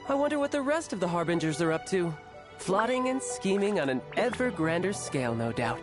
I wonder what the rest of the Harbingers are up to. Plotting and scheming on an ever grander scale, no doubt.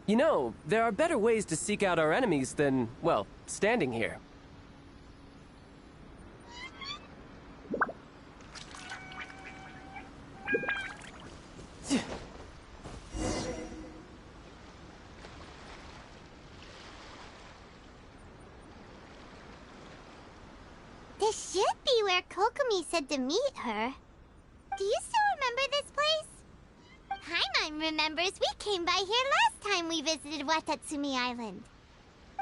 You know, there are better ways to seek out our enemies than, well, standing here. This should be where Kokomi said to meet her. Do you still remember this place? Paimon remembers we came by here last time we visited Watatsumi Island.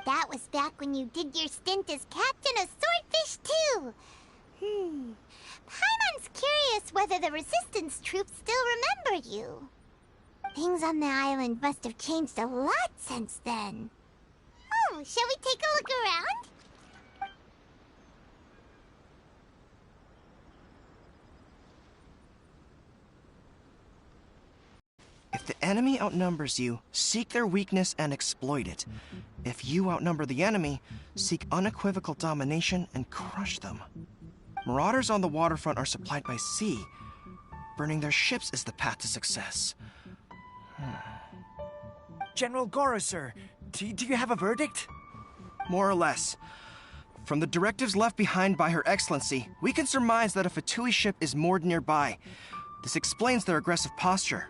That was back when you did your stint as captain of Swordfish too. Paimon's curious whether the Resistance troops still remember you. Things on the island must have changed a lot since then. Oh, shall we take a look around? If the enemy outnumbers you, seek their weakness and exploit it. If you outnumber the enemy, seek unequivocal domination and crush them. Marauders on the waterfront are supplied by sea. Burning their ships is the path to success. General Goro, sir, do you have a verdict? More or less. From the directives left behind by Her Excellency, we can surmise that a Fatui ship is moored nearby. This explains their aggressive posture.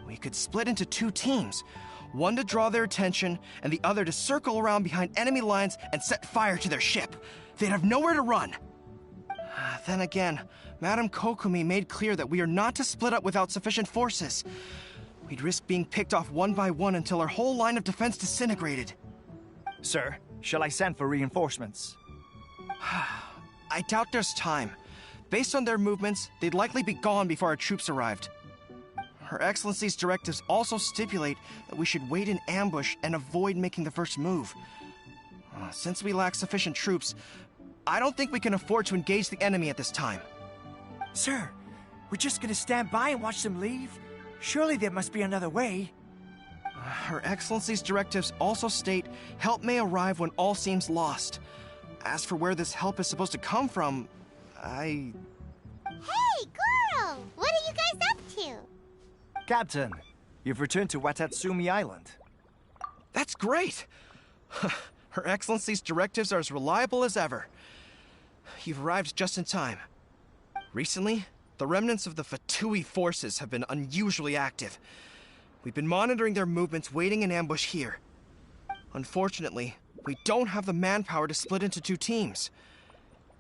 We could split into two teams, one to draw their attention, and the other to circle around behind enemy lines and set fire to their ship. They'd have nowhere to run. Then again, Madame Kokomi made clear that we are not to split up without sufficient forces. We'd risk being picked off one by one until our whole line of defense disintegrated. Sir, shall I send for reinforcements? I doubt there's time. Based on their movements, they'd likely be gone before our troops arrived. Her Excellency's directives also stipulate that we should wait in ambush and avoid making the first move. Since we lack sufficient troops, I don't think we can afford to engage the enemy at this time. Sir, we're just gonna stand by and watch them leave? Surely there must be another way. Her Excellency's directives also state help may arrive when all seems lost. As for where this help is supposed to come from, Hey, Goro! What are you guys up to? Captain, you've returned to Watatsumi Island. That's great! Her Excellency's directives are as reliable as ever. You've arrived just in time. Recently, the remnants of the Fatui forces have been unusually active. We've been monitoring their movements, waiting in ambush here. Unfortunately, we don't have the manpower to split into two teams.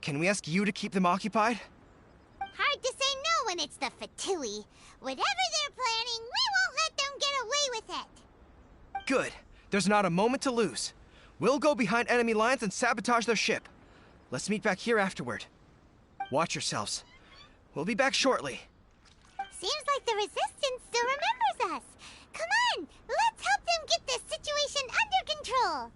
Can we ask you to keep them occupied? Hard to say no when it's the Fatui. Whatever they're planning, we won't let them get away with it. Good. There's not a moment to lose. We'll go behind enemy lines and sabotage their ship. Let's meet back here afterward. Watch yourselves. We'll be back shortly. Seems like the Resistance still remembers us. Come on, let's help them get this situation under control.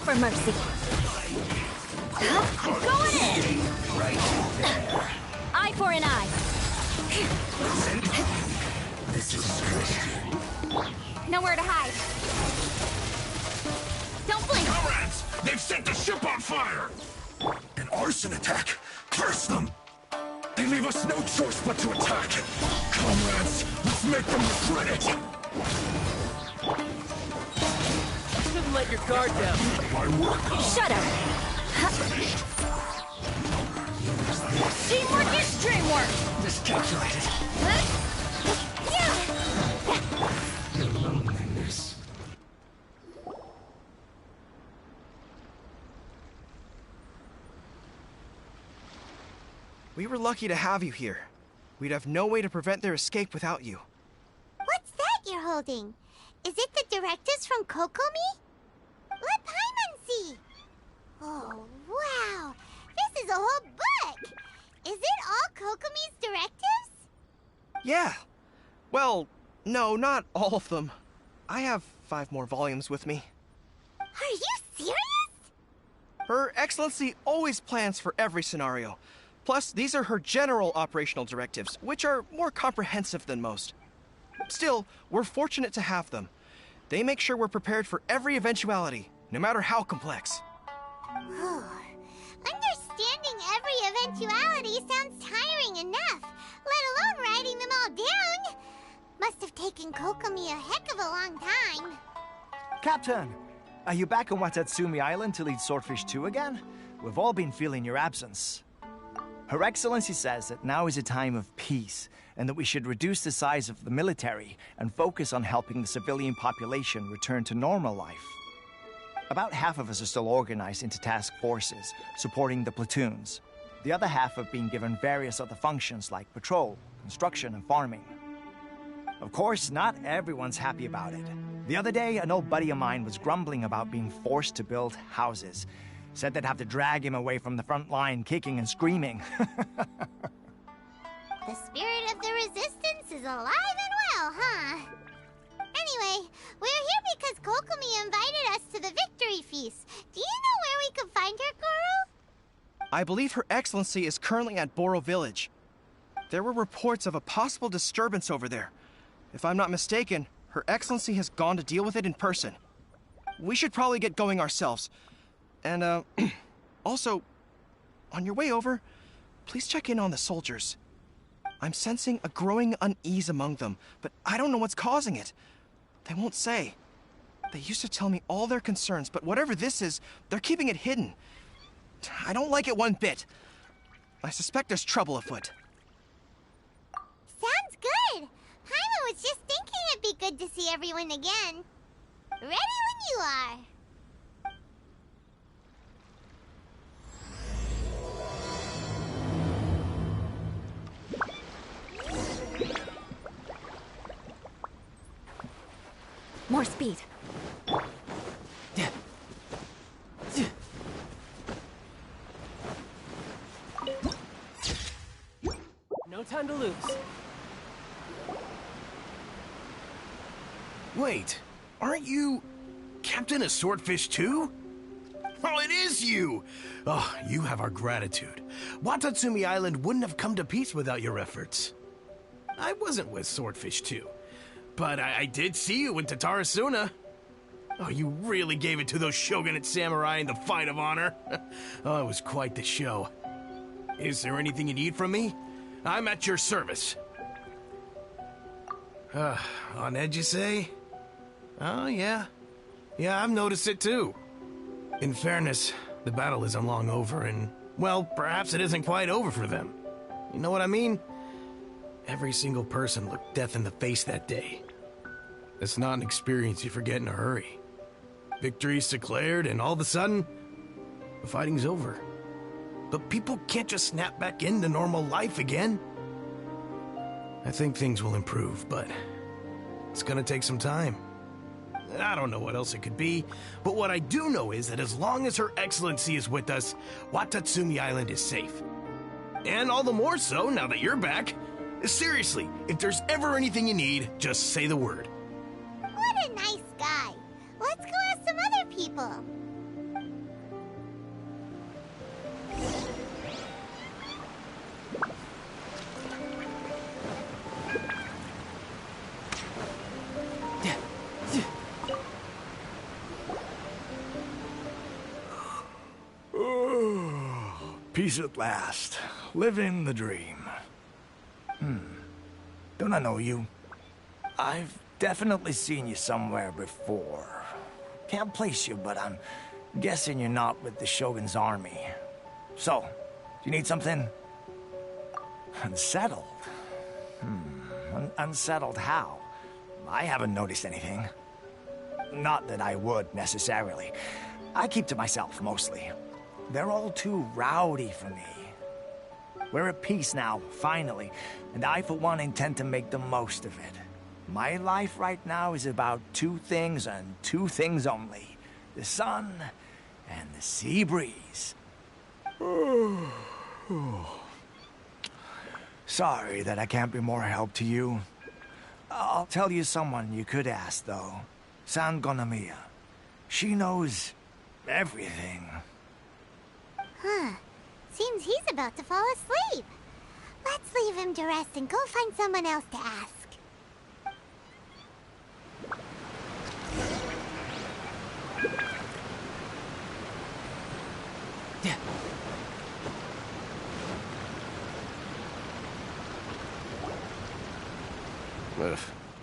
for mercy. Going in! Eye for an eye. This is Christian. Nowhere to hide. Don't blink! Comrades! They've set the ship on fire! An arson attack! Curse them! They leave us no choice but to attack! Comrades, let's make them regret it! Shouldn't let your guard down. My work Shut up! finished. Teamwork is dreamwork! Miscalculated. Your loneliness. We were lucky to have you here. We'd have no way to prevent their escape without you. What's that you're holding? Is it the directives from Kokomi? Let Paimon see. Oh, wow. This is a whole book. Is it all Kokomi's directives? Yeah. Well, no, not all of them. I have 5 more volumes with me. Are you serious? Her Excellency always plans for every scenario. Plus, these are her general operational directives, which are more comprehensive than most. Still, we're fortunate to have them. They make sure we're prepared for every eventuality, no matter how complex. Understanding every eventuality sounds tiring enough, let alone writing them all down. Must have taken Kokomi a heck of a long time. Captain, are you back on Watatsumi Island to lead Swordfish 2 again? We've all been feeling your absence. Her Excellency says that now is a time of peace, and that we should reduce the size of the military and focus on helping the civilian population return to normal life. About half of us are still organized into task forces, supporting the platoons. The other half have been given various other functions like patrol, construction, and farming. Of course, not everyone's happy about it. The other day, an old buddy of mine was grumbling about being forced to build houses. Said they'd have to drag him away from the front line, kicking and screaming. The spirit of the resistance is alive and well, huh? Anyway, we're here because Kokomi invited us to the victory feast. Do you know where we could find her, Goro? I believe Her Excellency is currently at Boro Village. There were reports of a possible disturbance over there. If I'm not mistaken, Her Excellency has gone to deal with it in person. We should probably get going ourselves. And, also, on your way over, please check in on the soldiers. I'm sensing a growing unease among them, but I don't know what's causing it. They won't say. They used to tell me all their concerns, but whatever this is, they're keeping it hidden. I don't like it one bit. I suspect there's trouble afoot. Sounds good. Paimon was just thinking it'd be good to see everyone again. Ready when you are. More speed. No time to lose. Wait, aren't you Captain of Swordfish 2? Oh, it is you! Oh, you have our gratitude. Watatsumi Island wouldn't have come to peace without your efforts. I wasn't with Swordfish 2, but I did see you in Tatarasuna. Oh, you really gave it to those shogunate samurai in the fight of honor. Oh, it was quite the show. Is there anything you need from me? I'm at your service. On edge, you say? Oh, yeah. Yeah, I've noticed it too. In fairness, the battle isn't long over, and, well, perhaps it isn't quite over for them. You know what I mean? Every single person looked death in the face that day. It's not an experience you forget in a hurry. Victory's declared, and all of a sudden, the fighting's over. But people can't just snap back into normal life again. I think things will improve, but it's gonna take some time. I don't know what else it could be, but what I do know is that as long as Her Excellency is with us, Watatsumi Island is safe. And all the more so now that you're back. Seriously, if there's ever anything you need, just say the word. What a nice guy. Let's go ask some other people. Peace at last. Living the dream. Don't I know you? I've definitely seen you somewhere before. Can't place you, but I'm guessing you're not with the Shogun's army. So, do you need something? Unsettled? Unsettled how? I haven't noticed anything. Not that I would, necessarily. I keep to myself, mostly. They're all too rowdy for me. We're at peace now, finally, and I, for one, intend to make the most of it. My life right now is about two things and two things only. The sun and the sea breeze. Sorry that I can't be more help to you. I'll tell you someone you could ask, though. San Gonamiya. She knows everything. Huh. Seems he's about to fall asleep. Let's leave him to rest and go find someone else to ask.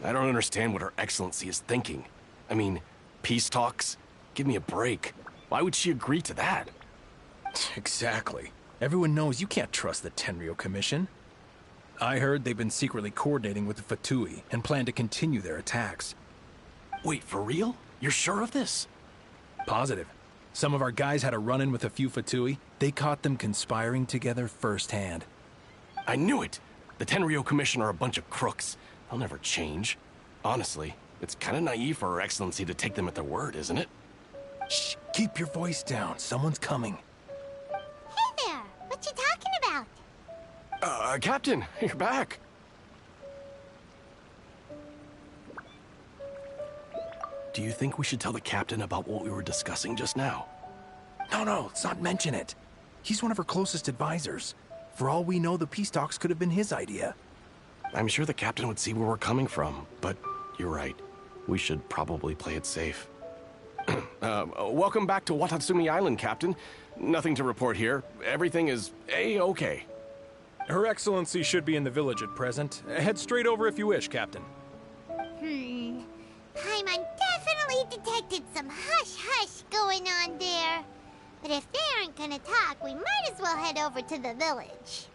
I don't understand what Her Excellency is thinking. I mean, peace talks? Give me a break. Why would she agree to that? Exactly. Everyone knows you can't trust the Tenryou Commission. I heard they've been secretly coordinating with the Fatui and plan to continue their attacks. Wait, for real? You're sure of this? Positive. Some of our guys had a run-in with a few Fatui. They caught them conspiring together firsthand. I knew it! The Tenryou Commission are a bunch of crooks. They'll never change. Honestly, it's kind of naive for Her Excellency to take them at their word, isn't it? Shh, keep your voice down. Someone's coming. Hey there! What you talking about? Captain, you're back. Do you think we should tell the captain about what we were discussing just now? No, let's not mention it. He's one of her closest advisors. For all we know, the peace talks could have been his idea. I'm sure the captain would see where we're coming from, but you're right. We should probably play it safe. Welcome back to Watatsumi Island, Captain. Nothing to report here. Everything is A-okay. Her Excellency should be in the village at present. Head straight over if you wish, Captain. Paimon definitely detected some hush-hush going on there. But if they aren't gonna talk, we might as well head over to the village.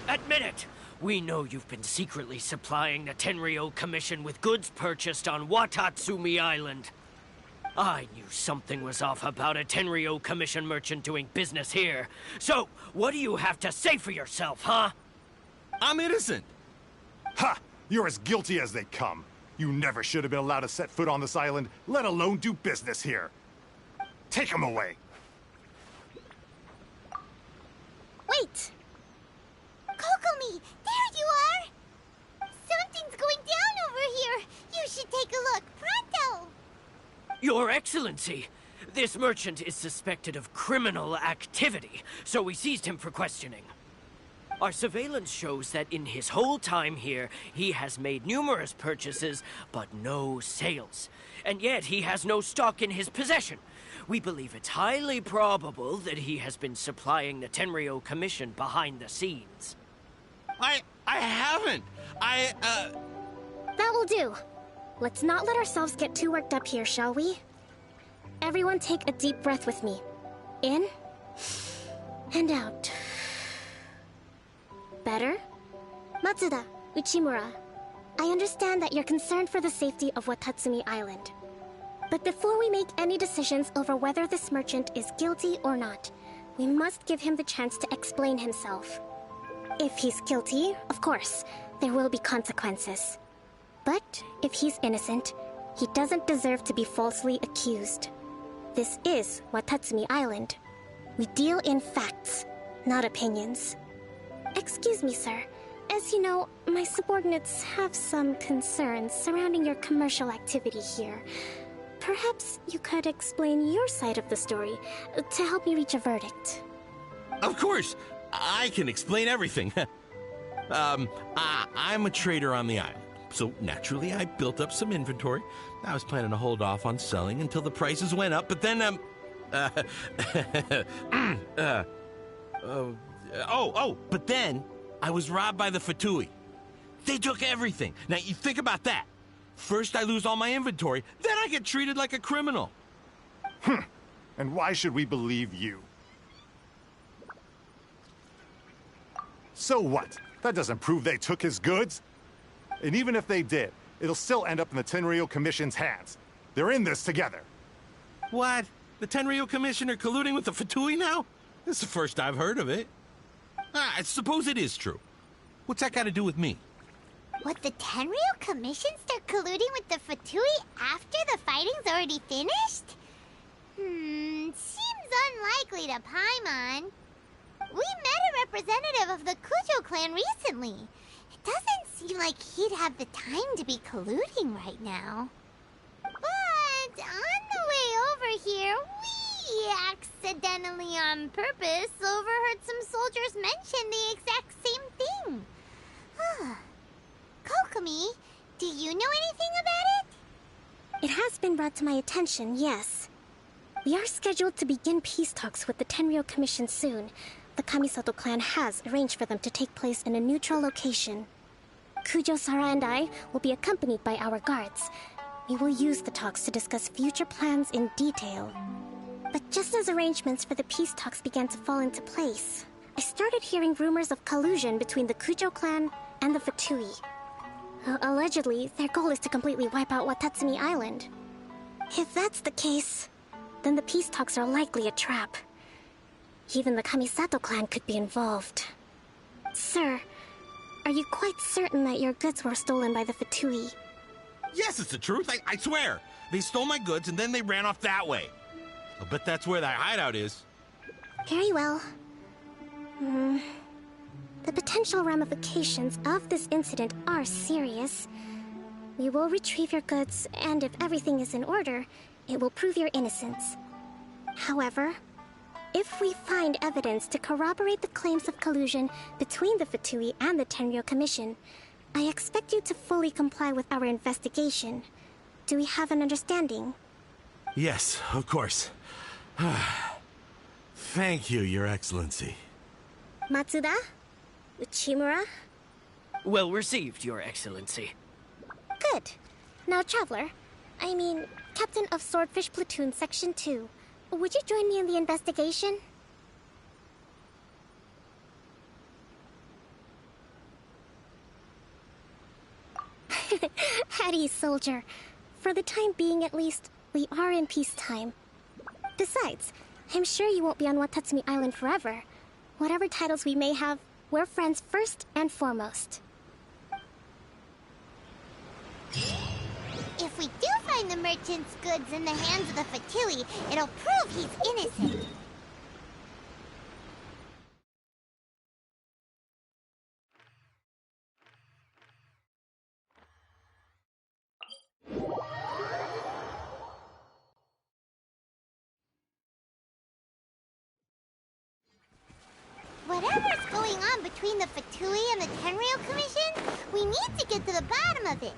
Admit it! We know you've been secretly supplying the Tenryou Commission with goods purchased on Watatsumi Island. I knew something was off about a Tenryou Commission merchant doing business here. So, what do you have to say for yourself, huh? I'm innocent! Ha! You're as guilty as they come. You never should have been allowed to set foot on this island, let alone do business here. Take him away! Wait! Kokomi! There you are! Something's going down over here! You should take a look, pronto! Your Excellency, this merchant is suspected of criminal activity, so we seized him for questioning. Our surveillance shows that in his whole time here, he has made numerous purchases, but no sales. And yet he has no stock in his possession. We believe it's highly probable that he has been supplying the Tenryou Commission behind the scenes. I haven't! That will do. Let's not let ourselves get too worked up here, shall we? Everyone take a deep breath with me. In and out. Better? Matsuda, Uchimura, I understand that you're concerned for the safety of Watatsumi Island. But before we make any decisions over whether this merchant is guilty or not, we must give him the chance to explain himself. If he's guilty, of course, there will be consequences. But if he's innocent, he doesn't deserve to be falsely accused. This is Watatsumi Island. We deal in facts, not opinions. Excuse me, sir. As you know, my subordinates have some concerns surrounding your commercial activity here. Perhaps you could explain your side of the story to help me reach a verdict. Of course, I can explain everything. I'm a trader on the island, so naturally I built up some inventory. I was planning to hold off on selling until the prices went up, but then, but then I was robbed by the Fatui. They took everything. Now, you think about that. First I lose all my inventory, then I get treated like a criminal. And why should we believe you? So what? That doesn't prove they took his goods. And even if they did, it'll still end up in the Tenryou Commission's hands. They're in this together. What? The Tenryou Commission are colluding with the Fatui now? This is the first I've heard of it. I suppose it is true. What's that got to do with me? What, the Tenryou Commission start colluding with the Fatui after the fighting's already finished? Seems unlikely to Paimon. We met a representative of the Kujo clan recently. It doesn't seem like he'd have the time to be colluding right now. But on the way over here, we accidentally on purpose overheard some soldiers mention the exact same thing. Kokomi, do you know anything about it? It has been brought to my attention, yes. We are scheduled to begin peace talks with the Tenryou Commission soon. The Kamisato clan has arranged for them to take place in a neutral location. Kujo-Sara and I will be accompanied by our guards. We will use the talks to discuss future plans in detail. But just as arrangements for the peace talks began to fall into place, I started hearing rumors of collusion between the Kujo clan and the Fatui. Allegedly, their goal is to completely wipe out Watatsumi Island. If that's the case, then the peace talks are likely a trap. Even the Kamisato clan could be involved. Sir, are you quite certain that your goods were stolen by the Fatui? Yes, it's the truth. I swear. They stole my goods and then they ran off that way. I'll bet that's where that hideout is. Very well. The potential ramifications of this incident are serious. We will retrieve your goods, and if everything is in order, it will prove your innocence. However, if we find evidence to corroborate the claims of collusion between the Fatui and the Tenryou Commission, I expect you to fully comply with our investigation. Do we have an understanding? Yes, of course. Thank you, Your Excellency. Matsuda? Uchimura? Well received, Your Excellency. Good. Now, Traveler, Captain of Swordfish Platoon Section 2, would you join me in the investigation? At ease, soldier. For the time being, at least, we are in peacetime. Besides, I'm sure you won't be on Watatsumi Island forever. Whatever titles we may have, we're friends first and foremost. If we do find the merchant's goods in the hands of the Fatui, it'll prove he's innocent. Whatever's going on between the Fatui and the Tenryou Commission, we need to get to the bottom of it.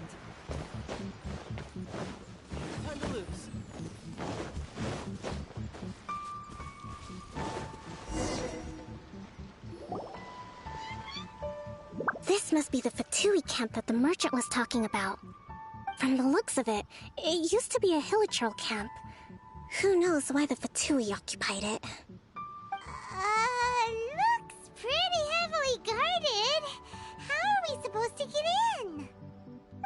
Time to lose. This must be the Fatui camp that the merchant was talking about. From the looks of it, it used to be a Hilichurl camp. Who knows why the Fatui occupied it? Looks pretty heavily guarded. How are we supposed to get in?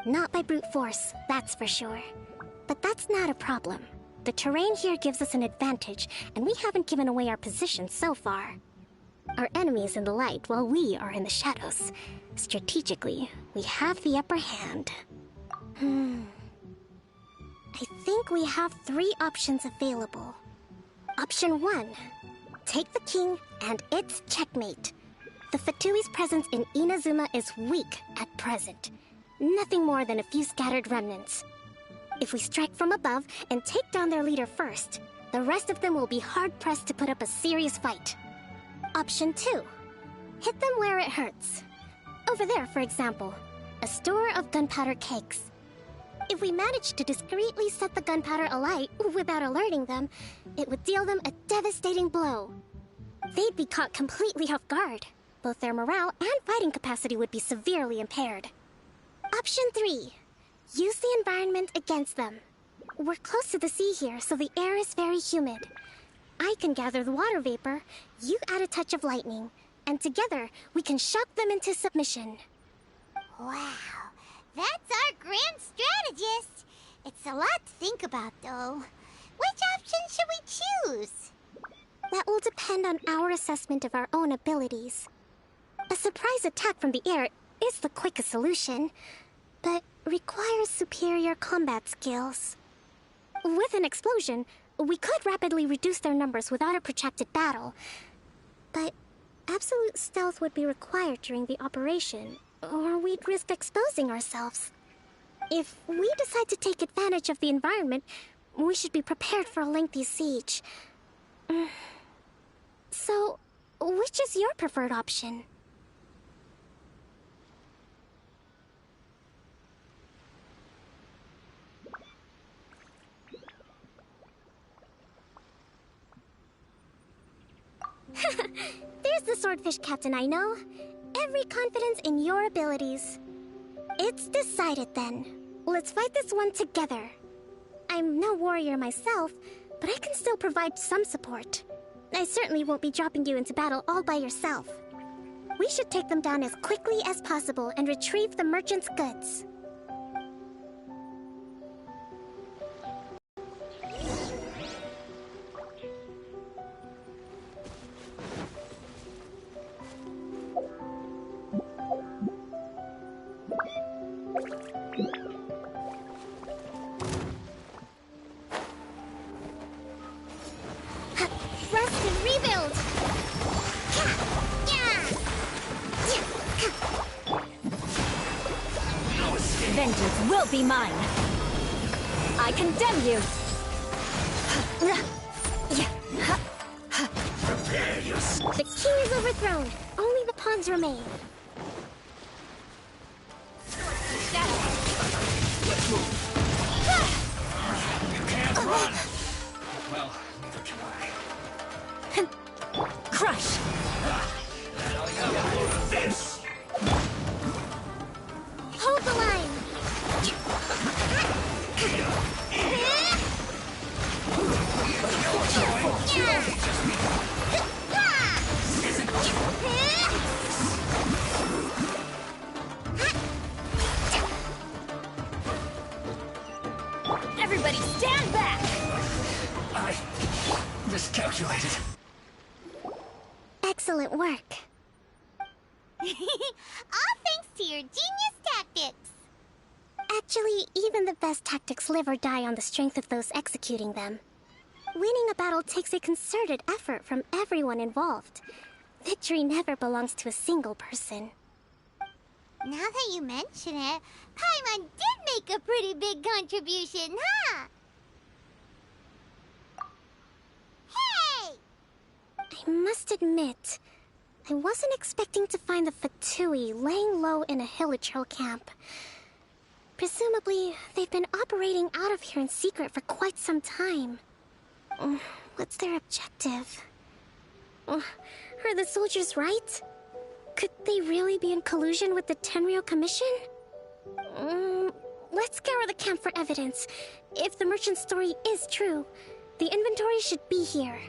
Not by brute force, that's for sure. But that's not a problem. The terrain here gives us an advantage, and we haven't given away our position so far. Our enemy is in the light, while we are in the shadows. Strategically, we have the upper hand. I think we have 3 options available. Option 1. Take the king, and it's checkmate. The Fatui's presence in Inazuma is weak at present. Nothing more than a few scattered remnants. If we strike from above and take down their leader first, the rest of them will be hard-pressed to put up a serious fight. Option 2. Hit them where it hurts. Over there, for example. A store of gunpowder cakes. If we managed to discreetly set the gunpowder alight without alerting them, it would deal them a devastating blow. They'd be caught completely off guard. Both their morale and fighting capacity would be severely impaired. Option 3. Use the environment against them. We're close to the sea here, so the air is very humid. I can gather the water vapor, you add a touch of lightning, and together we can shock them into submission. Wow, that's our grand strategist. It's a lot to think about, though. Which option should we choose? That will depend on our assessment of our own abilities. A surprise attack from the air is the quickest solution, but requires superior combat skills. With an explosion, we could rapidly reduce their numbers without a protracted battle, but absolute stealth would be required during the operation, or we'd risk exposing ourselves. If we decide to take advantage of the environment, we should be prepared for a lengthy siege. So, which is your preferred option? There's the swordfish captain I know. Every confidence in your abilities. It's decided then. Let's fight this one together. I'm no warrior myself, but I can still provide some support. I certainly won't be dropping you into battle all by yourself. We should take them down as quickly as possible and retrieve the merchant's goods. Rest and rebuild! Vengeance will be mine. I condemn you. The king is overthrown. Only the pawns remain. Let's move. You can't run. Well, neither can I. Crush. This. Hold the line. Everybody stand back. I miscalculated. Excellent work. All thanks to your genius tactics. Actually, even the best tactics live or die on the strength of those executing them. Winning a battle takes a concerted effort from everyone involved. Victory never belongs to a single person. Now that you mention it, Paimon did make a pretty big contribution, huh? Hey! I must admit, I wasn't expecting to find the Fatui laying low in a Hilichurl camp. Presumably, they've been operating out of here in secret for quite some time. What's their objective? Are the soldiers right? Could they really be in collusion with the Tenryou Commission? Let's scour the camp for evidence. If the merchant's story is true, the inventory should be here.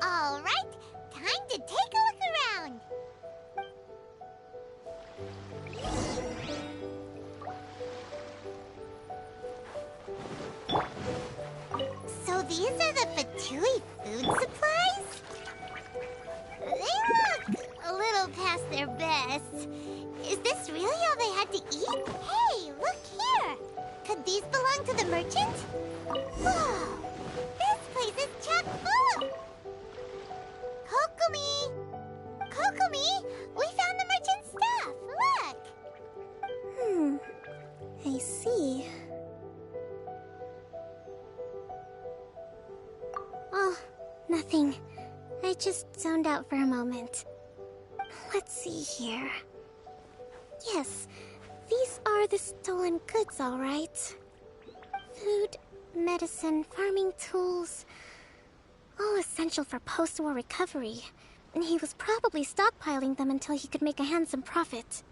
All right, time to take a look around. So these are the Fatui food supplies? They look a little past their best. Is this really all they had to eat? Hey, look here! Could these belong to the merchant? Whoa! This place is chock full! Kokomi! Kokomi! We found the merchant's stuff! Look! I see. Oh, nothing. I just zoned out for a moment. Let's see here. Yes, these are the stolen goods, all right. Food, medicine, farming tools, all essential for post-war recovery. And he was probably stockpiling them until he could make a handsome profit.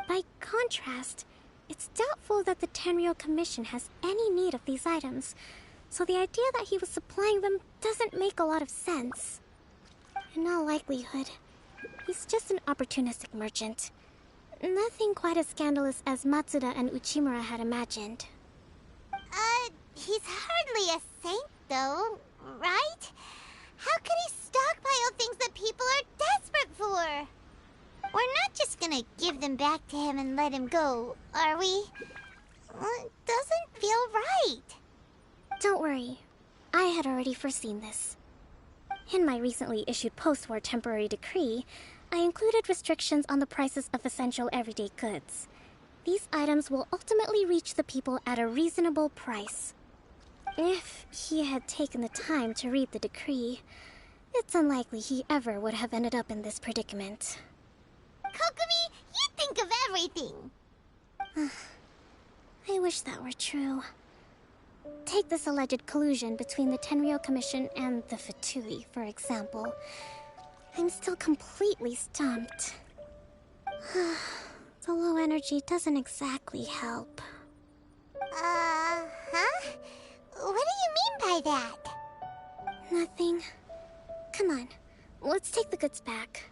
By contrast, it's doubtful that the Tenryou Commission has any need of these items, so the idea that he was supplying them doesn't make a lot of sense. In all likelihood, he's just an opportunistic merchant. Nothing quite as scandalous as Matsuda and Uchimura had imagined. He's hardly a saint, though, right? How could he stockpile things that people are desperate for? We're not just gonna give them back to him and let him go, are we? It doesn't feel right. Don't worry. I had already foreseen this. In my recently issued post-war temporary decree, I included restrictions on the prices of essential everyday goods. These items will ultimately reach the people at a reasonable price. If he had taken the time to read the decree, it's unlikely he ever would have ended up in this predicament. Kokomi, you think of everything! I wish that were true. Take this alleged collusion between the Tenryou Commission and the Fatui, for example. I'm still completely stumped. The low energy doesn't exactly help. Huh? What do you mean by that? Nothing. Come on, let's take the goods back.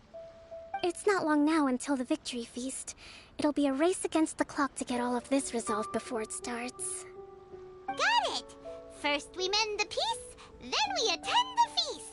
It's not long now until the victory feast. It'll be a race against the clock to get all of this resolved before it starts. Got it! First we mend the peace, then we attend the feast!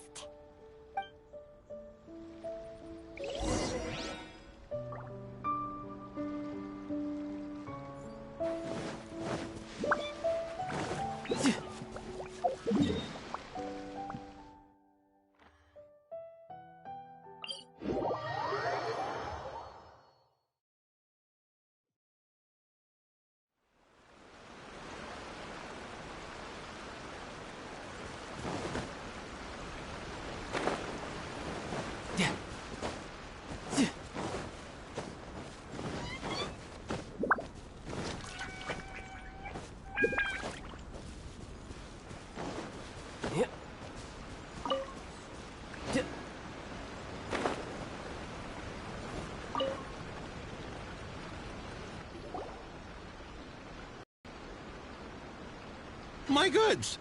My goods!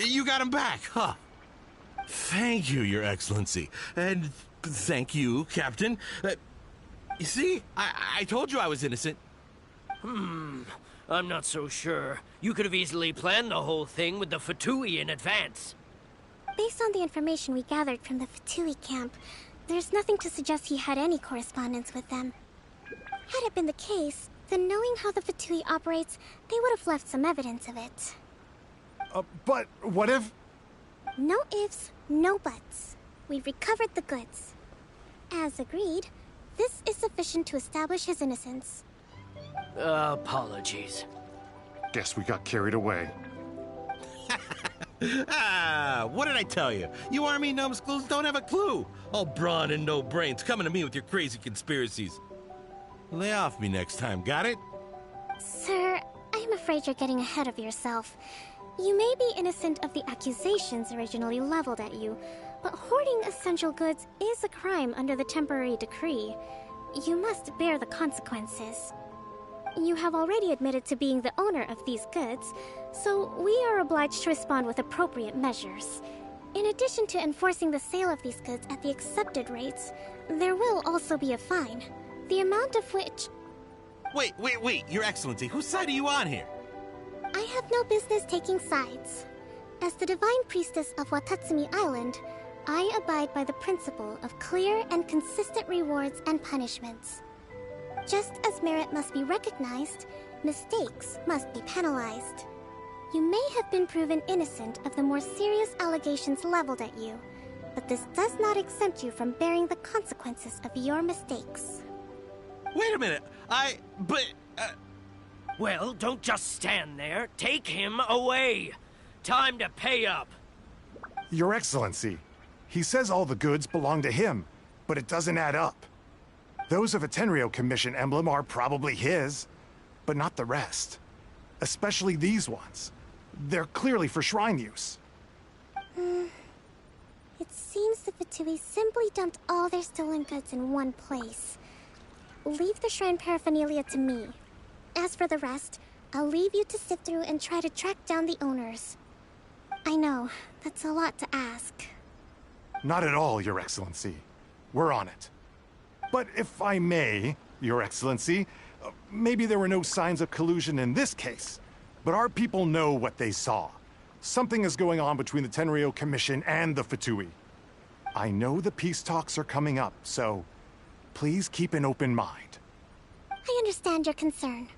You got them back, huh? Thank you, Your Excellency. And thank you, Captain. You see, I told you I was innocent. I'm not so sure. You could have easily planned the whole thing with the Fatui in advance. Based on the information we gathered from the Fatui camp, there's nothing to suggest he had any correspondence with them. Had it been the case, then knowing how the Fatui operates, they would have left some evidence of it. But what if... No ifs, no buts. We've recovered the goods. As agreed, this is sufficient to establish his innocence. Apologies. Guess we got carried away. What did I tell you? You army numbskulls don't have a clue. All brawn and no brains coming to me with your crazy conspiracies. Lay off me next time, got it? Sir, I'm afraid you're getting ahead of yourself. You may be innocent of the accusations originally leveled at you, but hoarding essential goods is a crime under the temporary decree. You must bear the consequences. You have already admitted to being the owner of these goods, so we are obliged to respond with appropriate measures. In addition to enforcing the sale of these goods at the accepted rates, there will also be a fine, the amount of which... Wait, Your Excellency, whose side are you on here? I have no business taking sides. As the Divine Priestess of Watatsumi Island, I abide by the principle of clear and consistent rewards and punishments. Just as merit must be recognized, mistakes must be penalized. You may have been proven innocent of the more serious allegations leveled at you, but this does not exempt you from bearing the consequences of your mistakes. Wait a minute, Well, don't just stand there. Take him away. Time to pay up. Your Excellency, He says all the goods belong to him, but it doesn't add up. Those of a Tenryo Commission emblem are probably his, but not the rest. Especially these ones. They're clearly for shrine use. It seems the Fatui simply dumped all their stolen goods in one place. Leave the shrine paraphernalia to me. As for the rest, I'll leave you to sift through and try to track down the owners. I know, that's a lot to ask. Not at all, Your Excellency. We're on it. But if I may, Your Excellency, maybe there were no signs of collusion in this case, but our people know what they saw. Something is going on between the Tenryo Commission and the Fatui. I know the peace talks are coming up, so please keep an open mind. I understand your concern.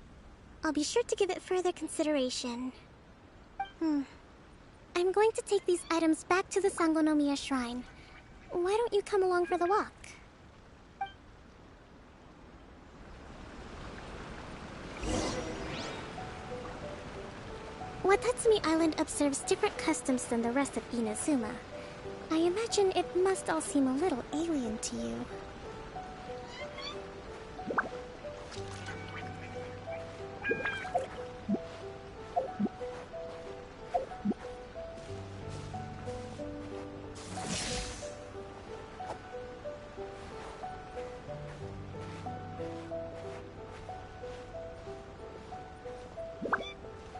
I'll be sure to give it further consideration. I'm going to take these items back to the Sangonomiya Shrine. Why don't you come along for the walk? Watatsumi Island observes different customs than the rest of Inazuma. I imagine it must all seem a little alien to you.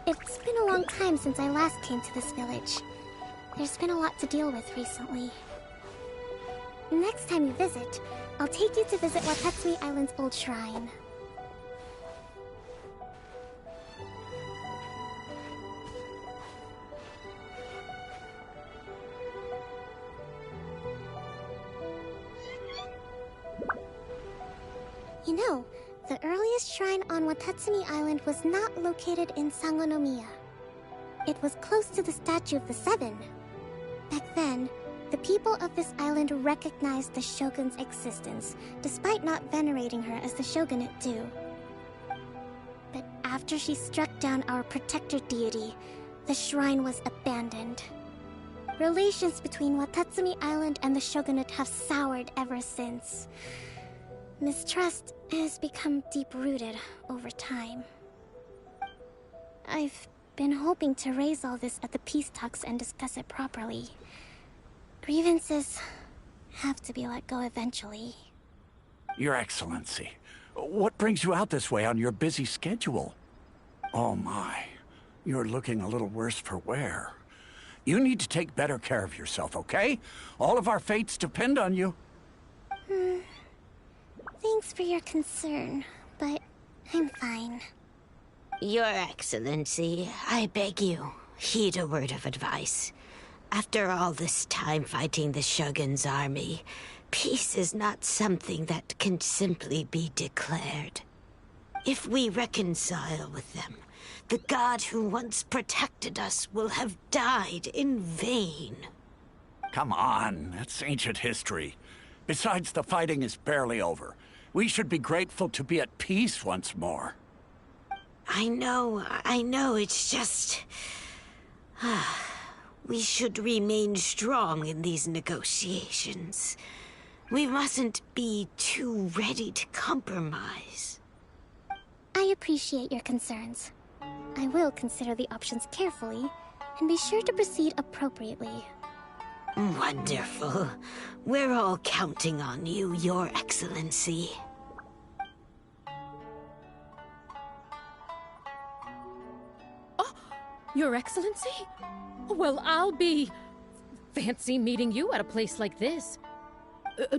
It's been a long time since I last came to this village. There's been a lot to deal with recently. Next time you visit, I'll take you to visit Watatsumi Island's old shrine. You know, the earliest shrine on Watatsumi Island was not located in Sangonomiya. It was close to the Statue of the Seven. Back then, the people of this island recognized the Shogun's existence, despite not venerating her as the Shogunate do. But after she struck down our protector deity, the shrine was abandoned. Relations between Watatsumi Island and the Shogunate have soured ever since. Mistrust has become deep-rooted over time. I've been hoping to raise all this at the peace talks and discuss it properly. Grievances have to be let go eventually. Your Excellency, what brings you out this way on your busy schedule? Oh my, you're looking a little worse for wear. You need to take better care of yourself, okay? All of our fates depend on you. Thanks for your concern, but I'm fine. Your Excellency, I beg you, heed a word of advice. After all this time fighting the Shogun's army, peace is not something that can simply be declared. If we reconcile with them, the god who once protected us will have died in vain. Come on, that's ancient history. Besides, the fighting is barely over. We should be grateful to be at peace once more. I know, it's just... we should remain strong in these negotiations. We mustn't be too ready to compromise. I appreciate your concerns. I will consider the options carefully, and be sure to proceed appropriately. Wonderful. We're all counting on you, Your Excellency. Oh, Your Excellency? Well, I'll be... fancy meeting you at a place like this.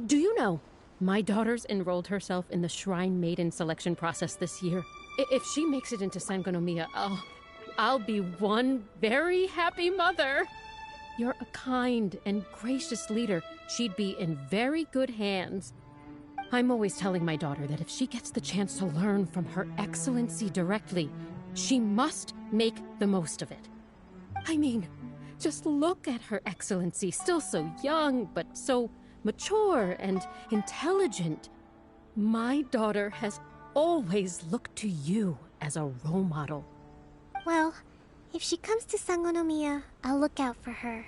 Do you know, my daughter's enrolled herself in the Shrine Maiden selection process this year. If she makes it into Sangonomiya, I'll be one very happy mother. You're a kind and gracious leader. She'd be in very good hands. I'm always telling my daughter that if she gets the chance to learn from Her Excellency directly, she must make the most of it. I mean, just look at Her Excellency, still so young, but so mature and intelligent. My daughter has always looked to you as a role model. Well, if she comes to Sangonomiya, I'll look out for her.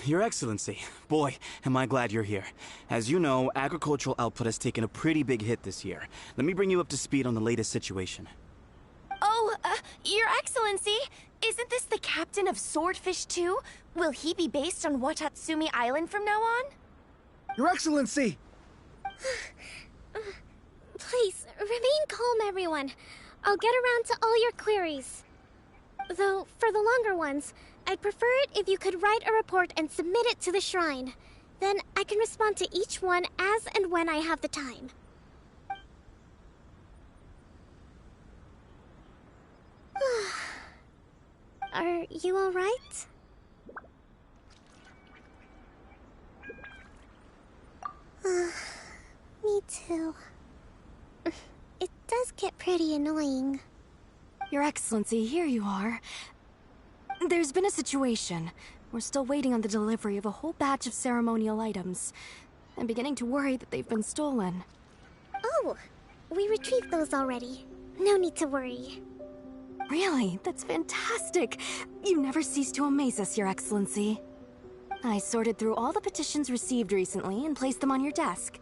Your Excellency. Boy, am I glad you're here. As you know, agricultural output has taken a pretty big hit this year. Let me bring you up to speed on the latest situation. Oh, Your Excellency, isn't this the captain of Swordfish 2? Will he be based on Watatsumi Island from now on? Your Excellency! Please, remain calm, everyone. I'll get around to all your queries. Though, for the longer ones, I'd prefer it if you could write a report and submit it to the shrine. Then I can respond to each one as and when I have the time. Are you all right? Me too. It does get pretty annoying. Your Excellency, here you are. There's been a situation. We're still waiting on the delivery of a whole batch of ceremonial items. I'm beginning to worry that they've been stolen. Oh, we retrieved those already. No need to worry. Really? That's fantastic. You never cease to amaze us, Your Excellency. I sorted through all the petitions received recently and placed them on your desk.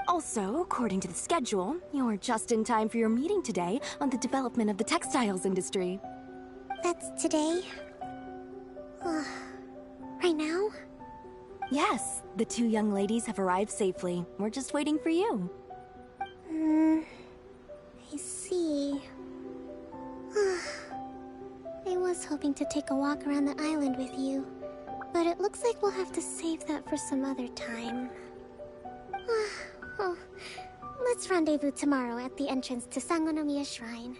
Also, according to the schedule, you're just in time for your meeting today on the development of the textiles industry. That's today? Right now? Yes, the two young ladies have arrived safely. We're just waiting for you. I see. I was hoping to take a walk around the island with you, but it looks like we'll have to save that for some other time. Oh, let's rendezvous tomorrow at the entrance to Sangonomiya Shrine.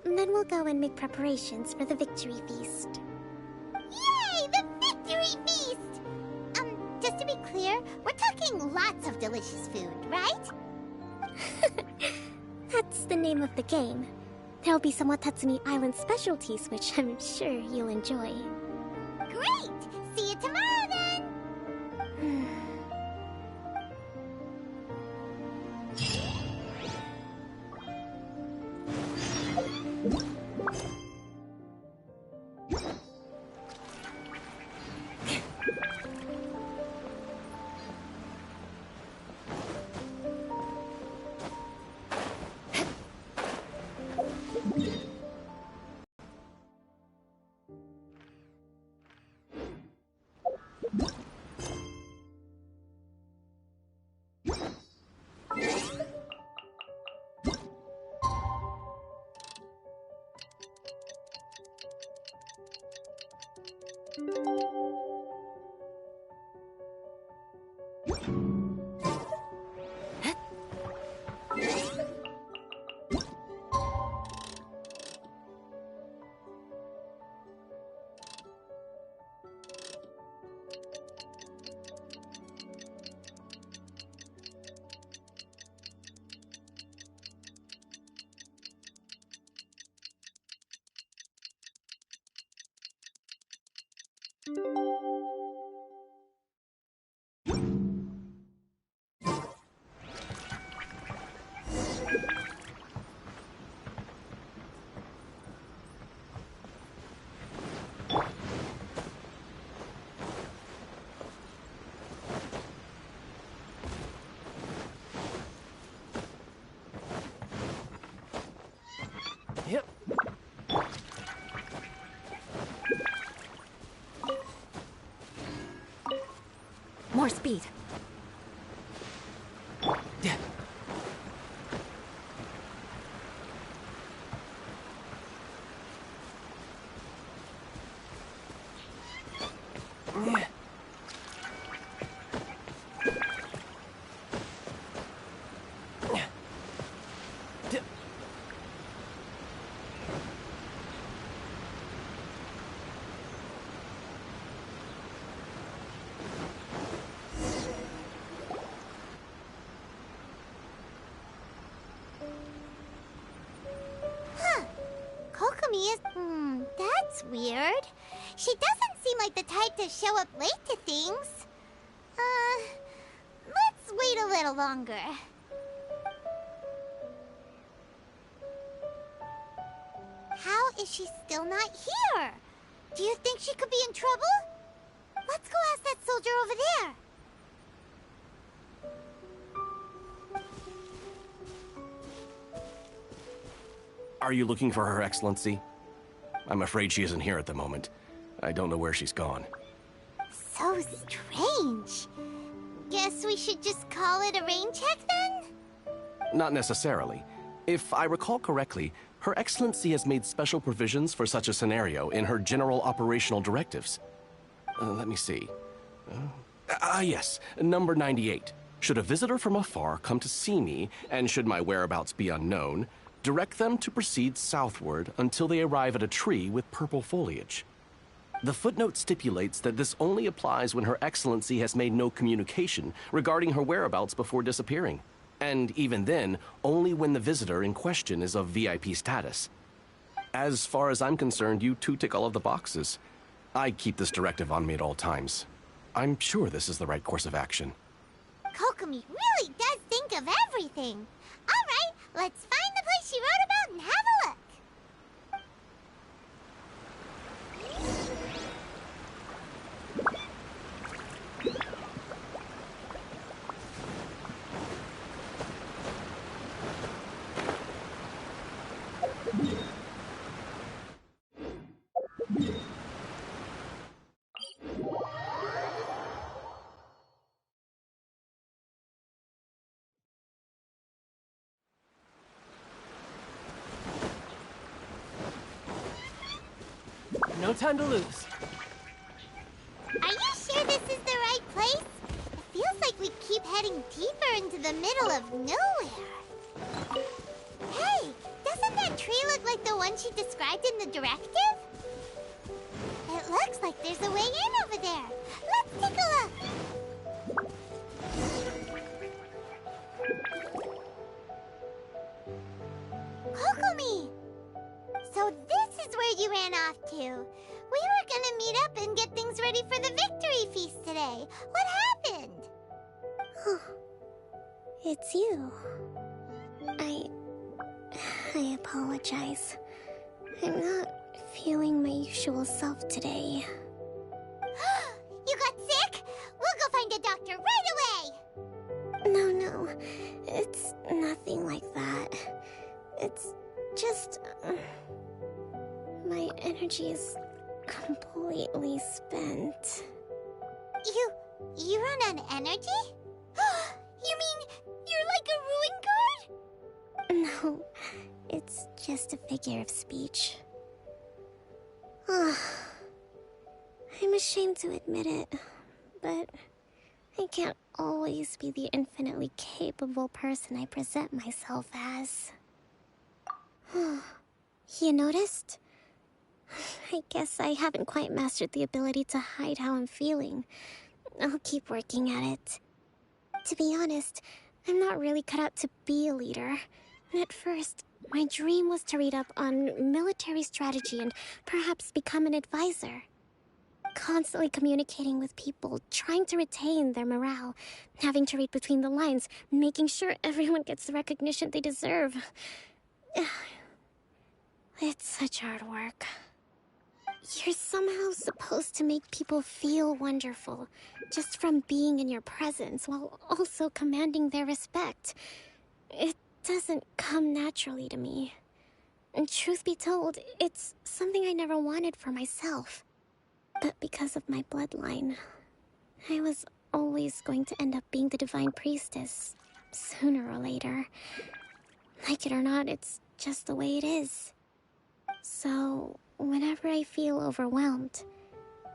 Then we'll go and make preparations for the victory feast. Yay! The victory feast! Just to be clear, we're talking lots of delicious food, right? That's the name of the game. There'll be some Watatsumi Island specialties, which I'm sure you'll enjoy. Great! See you tomorrow, then! Yep. More speed. Yeah. Kokomi is... that's weird. She doesn't seem like the type to show up late to things. Let's wait a little longer. How is she still not here? Do you think she could be in trouble? Let's go ask that soldier over there. Are you looking for Her Excellency? I'm afraid she isn't here at the moment. I don't know where she's gone. So strange. Guess we should just call it a rain check then? Not necessarily. If I recall correctly, Her Excellency has made special provisions for such a scenario in her general operational directives. Let me see. Yes, number 98. Should a visitor from afar come to see me, and should my whereabouts be unknown, direct them to proceed southward until they arrive at a tree with purple foliage. The footnote stipulates that this only applies when Her Excellency has made no communication regarding her whereabouts before disappearing. And even then, only when the visitor in question is of VIP status. As far as I'm concerned, you two tick all of the boxes. I keep this directive on me at all times. I'm sure this is the right course of action. Kokomi really does think of everything. All right, let's find the place she wrote about and have a look. No time to lose. Are you sure this is the right place? It feels like we keep heading deeper into the middle of nowhere. Hey, doesn't that tree look like the one she described in the directive? It looks like there's a way in over there. Let's take a look. Kokomi! So this is where you ran off to. We were gonna meet up and get things ready for the victory feast today. What happened? It's you. I apologize. I'm not feeling my usual self today. You got sick? We'll go find a doctor right away! No. It's nothing like that. It's just... my energy is completely spent. You run on energy? You mean you're like a ruin guard? No, it's just a figure of speech. I'm ashamed to admit it, but I can't always be the infinitely capable person I present myself as. You noticed? I guess I haven't quite mastered the ability to hide how I'm feeling. I'll keep working at it. To be honest, I'm not really cut out to be a leader. And at first, my dream was to read up on military strategy and perhaps become an advisor. Constantly communicating with people, trying to retain their morale, having to read between the lines, making sure everyone gets the recognition they deserve. It's such hard work. You're somehow supposed to make people feel wonderful, just from being in your presence, while also commanding their respect. It doesn't come naturally to me. And truth be told, it's something I never wanted for myself. But because of my bloodline, I was always going to end up being the Divine Priestess, sooner or later. Like it or not, it's just the way it is. So, whenever I feel overwhelmed,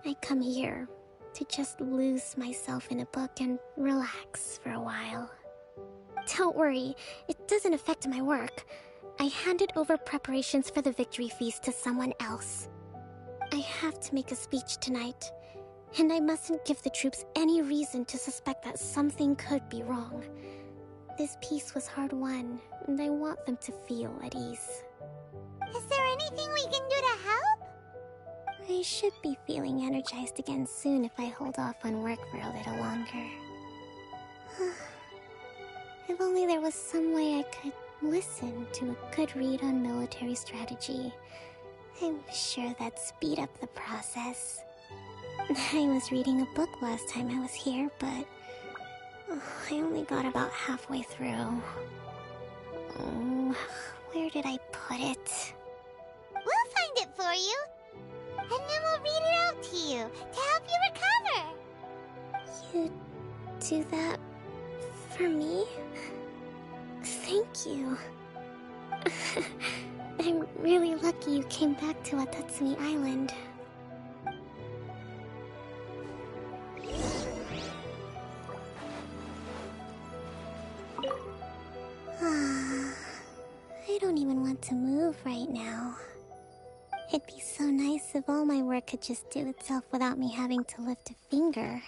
I come here to just lose myself in a book and relax for a while. Don't worry, it doesn't affect my work. I handed over preparations for the victory feast to someone else. I have to make a speech tonight, and I mustn't give the troops any reason to suspect that something could be wrong. This peace was hard-won, and I want them to feel at ease. Is there anything we can do to help? I should be feeling energized again soon if I hold off on work for a little longer. If only there was some way I could listen to a good read on military strategy. I'm sure that'd speed up the process. I was reading a book last time I was here, but I only got about halfway through. Oh, where did I put it? We'll find it for you. And then we'll read it out to you to help you recover. You do that for me? Thank you. I'm really lucky you came back to Watatsumi Island. I don't even want to move right now. It'd be so nice if all my work could just do itself without me having to lift a finger.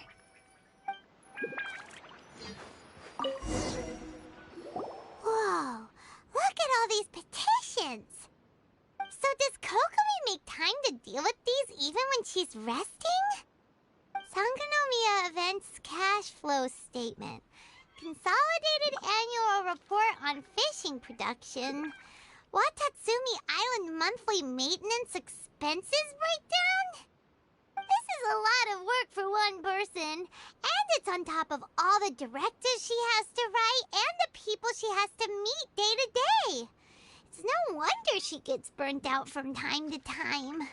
Whoa, look at all these petitions! So does Kokomi make time to deal with these even when she's resting? Sangonomiya Events Cash Flow Statement. Consolidated Annual Report on Fishing Production. Watatsumi Island Monthly Maintenance Expenses Breakdown? This is a lot of work for one person, and it's on top of all the directives she has to write and the people she has to meet day to day. It's no wonder she gets burnt out from time to time.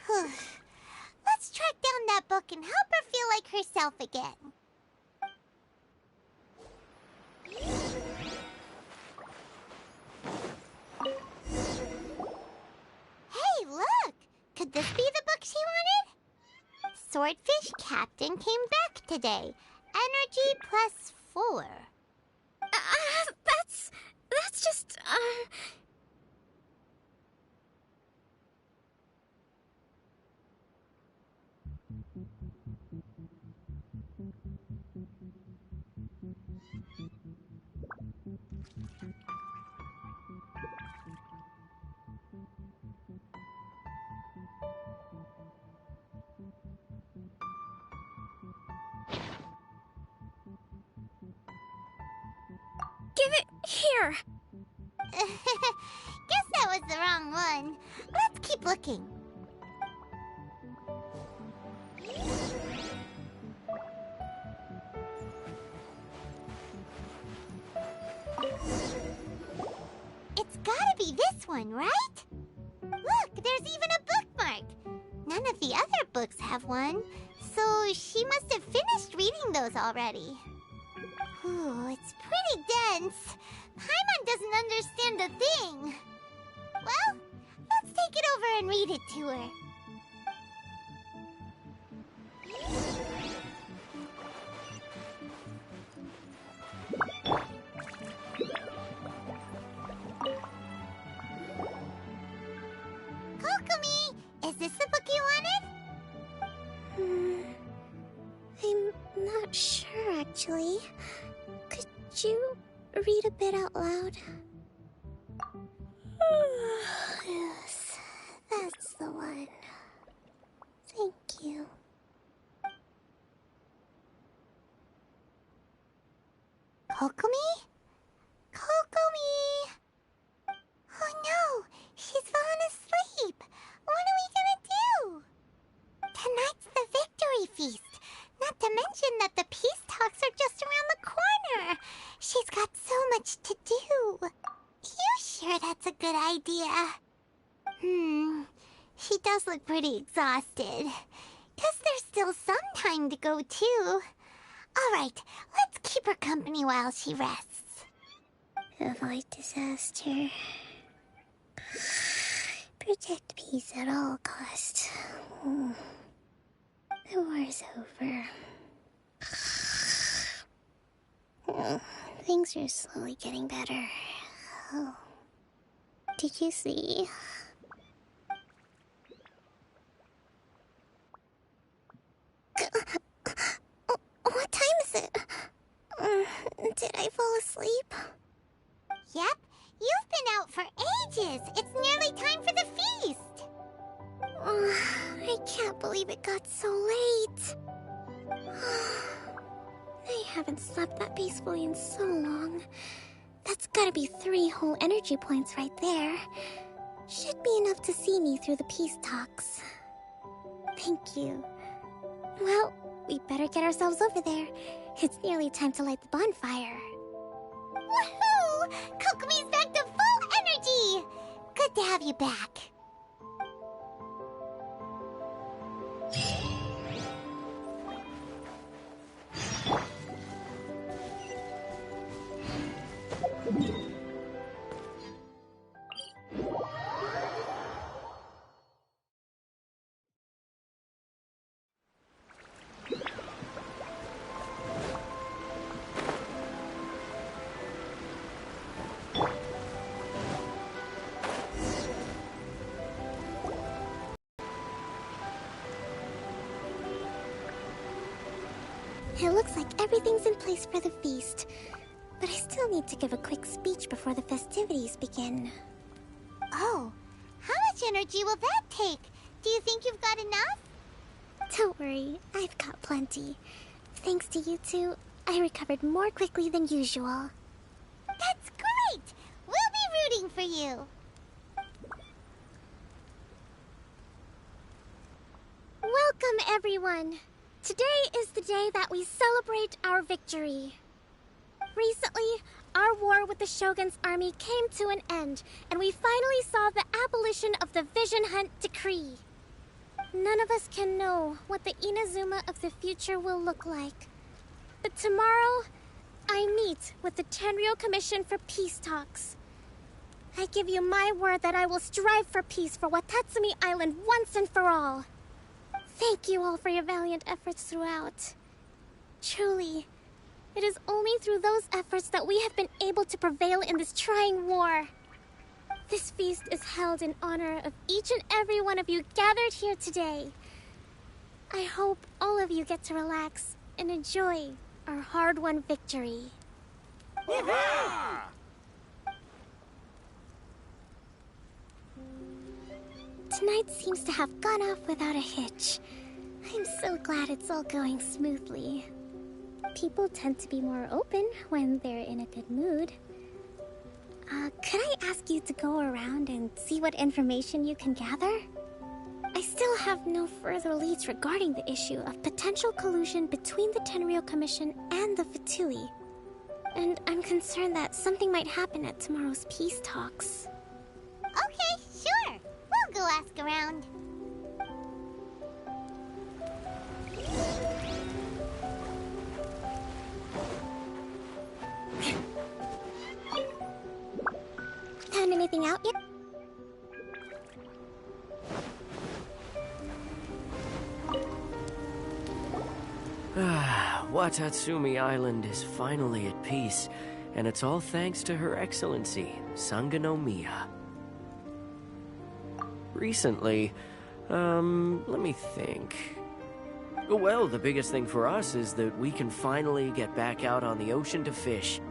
Let's track down that book and help her feel like herself again. Hey, look! Could this be the book she wanted? Swordfish Captain came back today. Energy +4. That's just, Give it here! Guess that was the wrong one. Let's keep looking. It's gotta be this one, right? Look, there's even a bookmark. None of the other books have one, so she must have finished reading those already. Ooh, it's pretty dense. Paimon doesn't understand a thing. Well, let's take it over and read it to her. Kokomi, is this the book you wanted? I'm not sure, actually. Could you read a bit out loud? Yes, that's the one. Thank you. Kokomi? Kokomi! Oh no, she's fallen asleep. What are we gonna do? Tonight's the victory feast. Not to mention that the peace talks are just around the corner. She's got so much to do. You sure that's a good idea? She does look pretty exhausted. Guess there's still some time to go, too. Alright, let's keep her company while she rests. Avoid disaster. Protect peace at all costs. The war's over. Things are slowly getting better. Oh. Did you see? What time is it? Did I fall asleep? Yep, you've been out for ages. It's nearly time for the feast. I can't believe it got so late. I haven't slept that peacefully in so long. That's gotta be 3 whole energy points right there. Should be enough to see me through the peace talks. Thank you. Well, we better get ourselves over there. It's nearly time to light the bonfire. Woohoo! Kokomi's back to full energy! Good to have you back. It looks like everything's in place for the feast. But I still need to give a quick speech before the festivities begin. Oh, how much energy will that take? Do you think you've got enough? Don't worry, I've got plenty. Thanks to you two, I recovered more quickly than usual. That's great! We'll be rooting for you. Welcome, everyone! Today is the day that we celebrate our victory. Recently, our war with the Shogun's army came to an end, and we finally saw the abolition of the Vision Hunt Decree. None of us can know what the Inazuma of the future will look like. But tomorrow, I meet with the Tenryou Commission for peace talks. I give you my word that I will strive for peace for Watatsumi Island once and for all. Thank you all for your valiant efforts throughout. Truly, it is only through those efforts that we have been able to prevail in this trying war. This feast is held in honor of each and every one of you gathered here today. I hope all of you get to relax and enjoy our hard-won victory. Tonight seems to have gone off without a hitch. I'm so glad it's all going smoothly. People tend to be more open when they're in a good mood. Could I ask you to go around and see what information you can gather? I still have no further leads regarding the issue of potential collusion between the Tenryou Commission and the Fatui. And I'm concerned that something might happen at tomorrow's peace talks. Okay, sure. We'll go ask around. Found anything out yet? Watatsumi Island is finally at peace, and it's all thanks to Her Excellency, Sangonomiya. Recently, let me think. Well, the biggest thing for us is that we can finally get back out on the ocean to fish.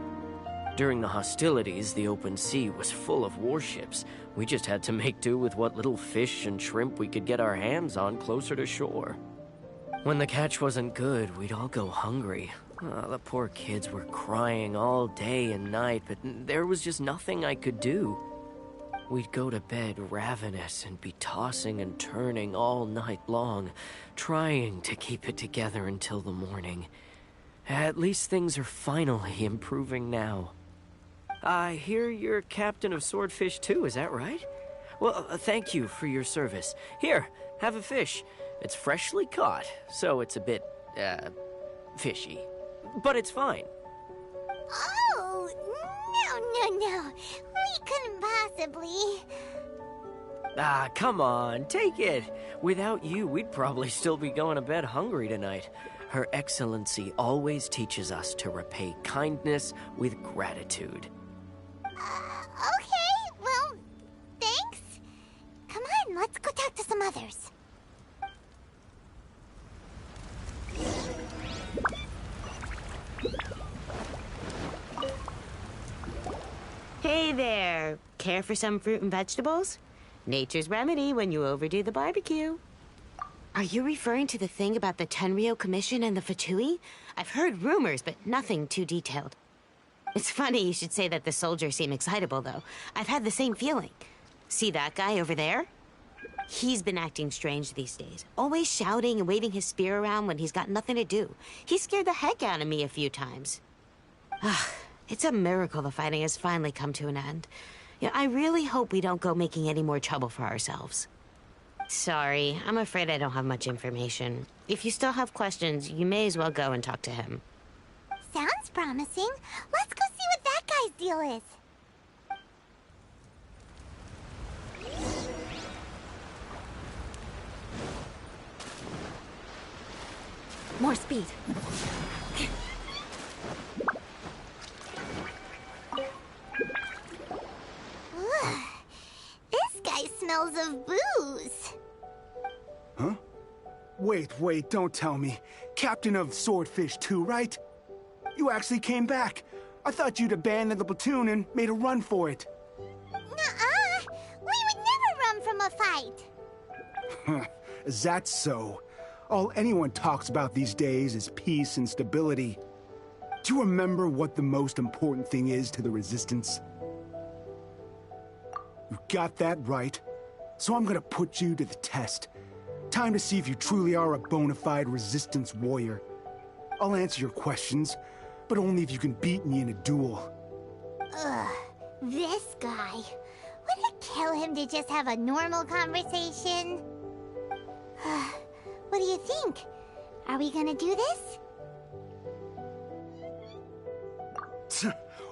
During the hostilities, the open sea was full of warships. We just had to make do with what little fish and shrimp we could get our hands on closer to shore. When the catch wasn't good, we'd all go hungry. The poor kids were crying all day and night, but there was just nothing I could do. We'd go to bed ravenous and be tossing and turning all night long, trying to keep it together until the morning. At least things are finally improving now. I hear you're captain of Swordfish too, is that right? Well, thank you for your service. Here, have a fish. It's freshly caught, so it's a bit, fishy. But it's fine. Oh, no. We couldn't possibly. Come on, take it. Without you, we'd probably still be going to bed hungry tonight. Her Excellency always teaches us to repay kindness with gratitude. Okay, well, thanks. Come on, let's go talk to some others. Hey there! Care for some fruit and vegetables? Nature's remedy when you overdo the barbecue. Are you referring to the thing about the Tenryou Commission and the Fatui? I've heard rumors, but nothing too detailed. It's funny you should say that the soldiers seem excitable, though. I've had the same feeling. See that guy over there? He's been acting strange these days, always shouting and waving his spear around when he's got nothing to do. He scared the heck out of me a few times. It's a miracle the fighting has finally come to an end. Yeah, I really hope we don't go making any more trouble for ourselves. Sorry, I'm afraid I don't have much information. If you still have questions, you may as well go and talk to him. Sounds promising. Let's go see what that guy's deal is. More speed. This guy smells of booze. Huh? Wait, don't tell me. Captain of Swordfish 2, right? You actually came back. I thought you'd abandoned the platoon and made a run for it. Nuh-uh. We would never run from a fight. Is that so? All anyone talks about these days is peace and stability. Do you remember what the most important thing is to the Resistance? You got that right. So I'm gonna put you to the test. Time to see if you truly are a bona fide Resistance warrior. I'll answer your questions, but only if you can beat me in a duel. Ugh, this guy. Would it kill him to just have a normal conversation? What do you think? Are we gonna do this?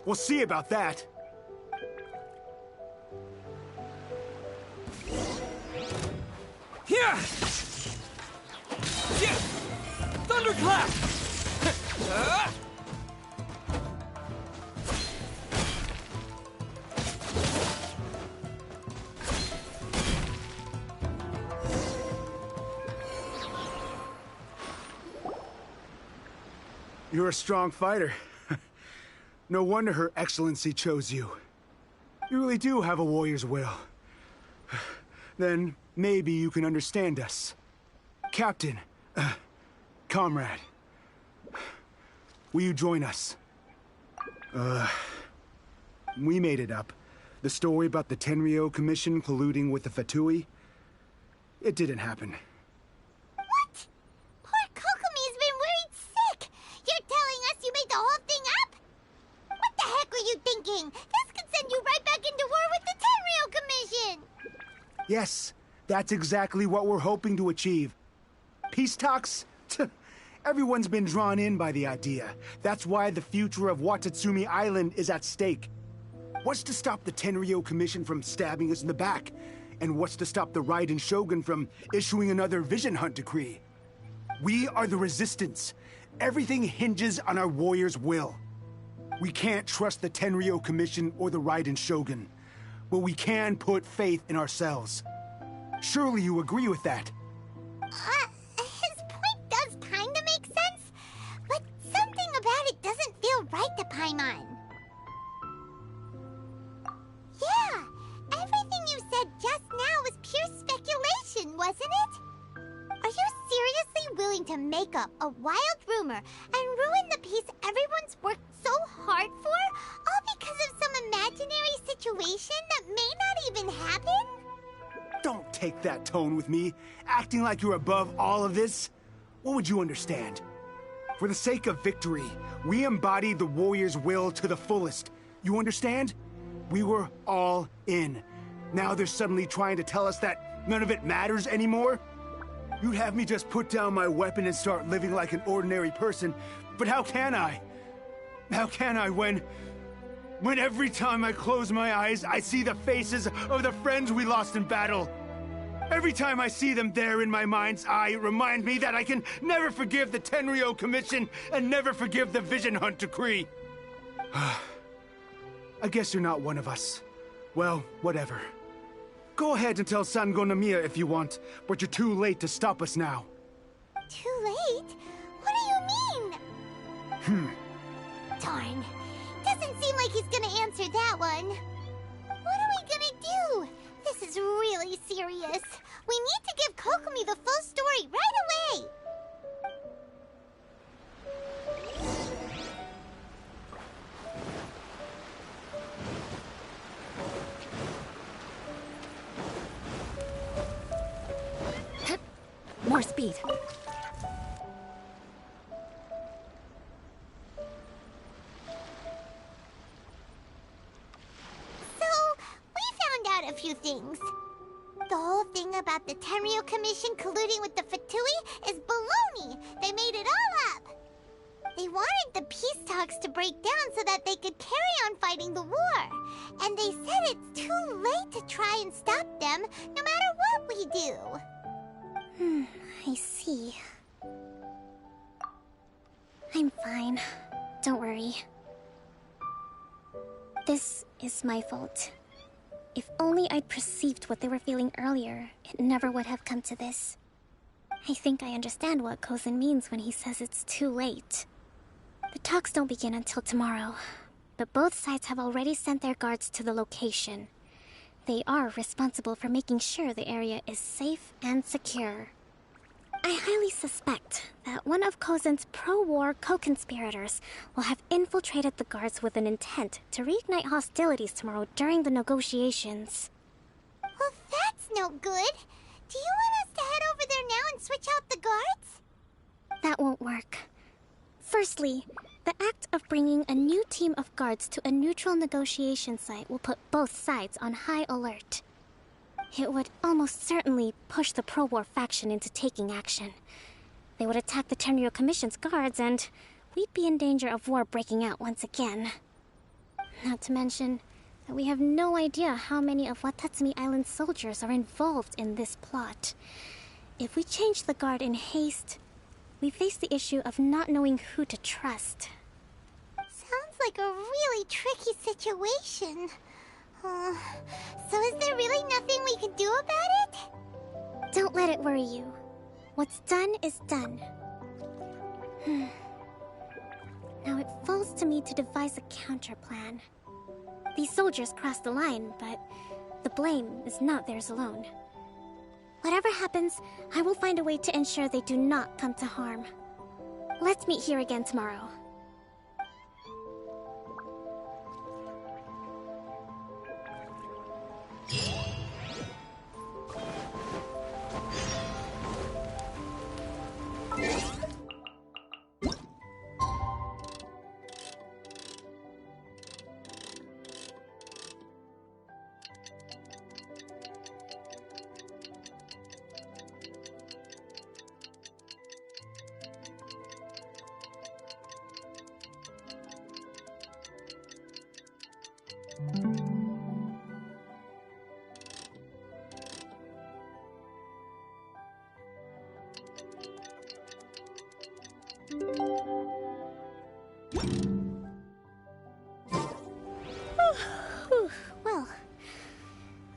We'll see about that. Here! Thunderclap! You're a strong fighter. No wonder Her Excellency chose you. You really do have a warrior's will. Then maybe you can understand us. Captain, comrade, will you join us? We made it up. The story about the Tenryo Commission colluding with the Fatui, it didn't happen. What? Poor Kokomi's been worried sick. You're telling us you made the whole thing up? What the heck were you thinking? This could send you right back into war with the Tenryo Commission. Yes, that's exactly what we're hoping to achieve. Peace talks? Everyone's been drawn in by the idea. That's why the future of Watatsumi Island is at stake. What's to stop the Tenryo Commission from stabbing us in the back? And what's to stop the Raiden Shogun from issuing another Vision Hunt decree? We are the Resistance. Everything hinges on our warrior's will. We can't trust the Tenryo Commission or the Raiden Shogun, but we can put faith in ourselves. Surely you agree with that? His point does kinda make sense, but something about it doesn't feel right to Paimon. Yeah, everything you said just now was pure speculation, wasn't it? Are you seriously willing to make up a wild rumor and ruin the peace everyone's worked so hard for, all because of some imaginary situation that may not even happen? Don't take that tone with me, acting like you're above all of this. What would you understand? For the sake of victory, we embodied the warrior's will to the fullest. You understand? We were all in. Now they're suddenly trying to tell us that none of it matters anymore? You'd have me just put down my weapon and start living like an ordinary person, but how can I? How can I when every time I close my eyes, I see the faces of the friends we lost in battle? Every time I see them there in my mind's eye, it reminds me that I can never forgive the Tenryo Commission and never forgive the Vision Hunt decree. I guess you're not one of us. Well, whatever. Go ahead and tell Sango Namiya if you want, but you're too late to stop us now. Too late? What do you mean? Darn. Doesn't seem like he's gonna answer that one. What are we gonna do? This is really serious. We need to give Kokomi the full story right away. More speed. So, we found out a few things. The whole thing about the Tenryo Commission colluding with the Fatui is baloney. They made it all up. They wanted the peace talks to break down so that they could carry on fighting the war. And they said it's too late to try and stop them, no matter what we do. I see. I'm fine. Don't worry. This is my fault. If only I'd perceived what they were feeling earlier, it never would have come to this. I think I understand what Kozin means when he says it's too late. The talks don't begin until tomorrow, but both sides have already sent their guards to the location. They are responsible for making sure the area is safe and secure. I highly suspect that one of Kozin's pro-war co-conspirators will have infiltrated the guards with an intent to reignite hostilities tomorrow during the negotiations. Well, that's no good. Do you want us to head over there now and switch out the guards? That won't work. Firstly, the act of bringing a new team of guards to a neutral negotiation site will put both sides on high alert. It would almost certainly push the pro-war faction into taking action. They would attack the Tenryo Commission's guards, and we'd be in danger of war breaking out once again. Not to mention that we have no idea how many of Watatsumi Island's soldiers are involved in this plot. If we change the guard in haste, we face the issue of not knowing who to trust. Sounds like a really tricky situation. So is there really nothing we can do about it? Don't let it worry you. What's done is done. Now it falls to me to devise a counterplan. These soldiers crossed the line, but the blame is not theirs alone. Whatever happens, I will find a way to ensure they do not come to harm. Let's meet here again tomorrow. Well,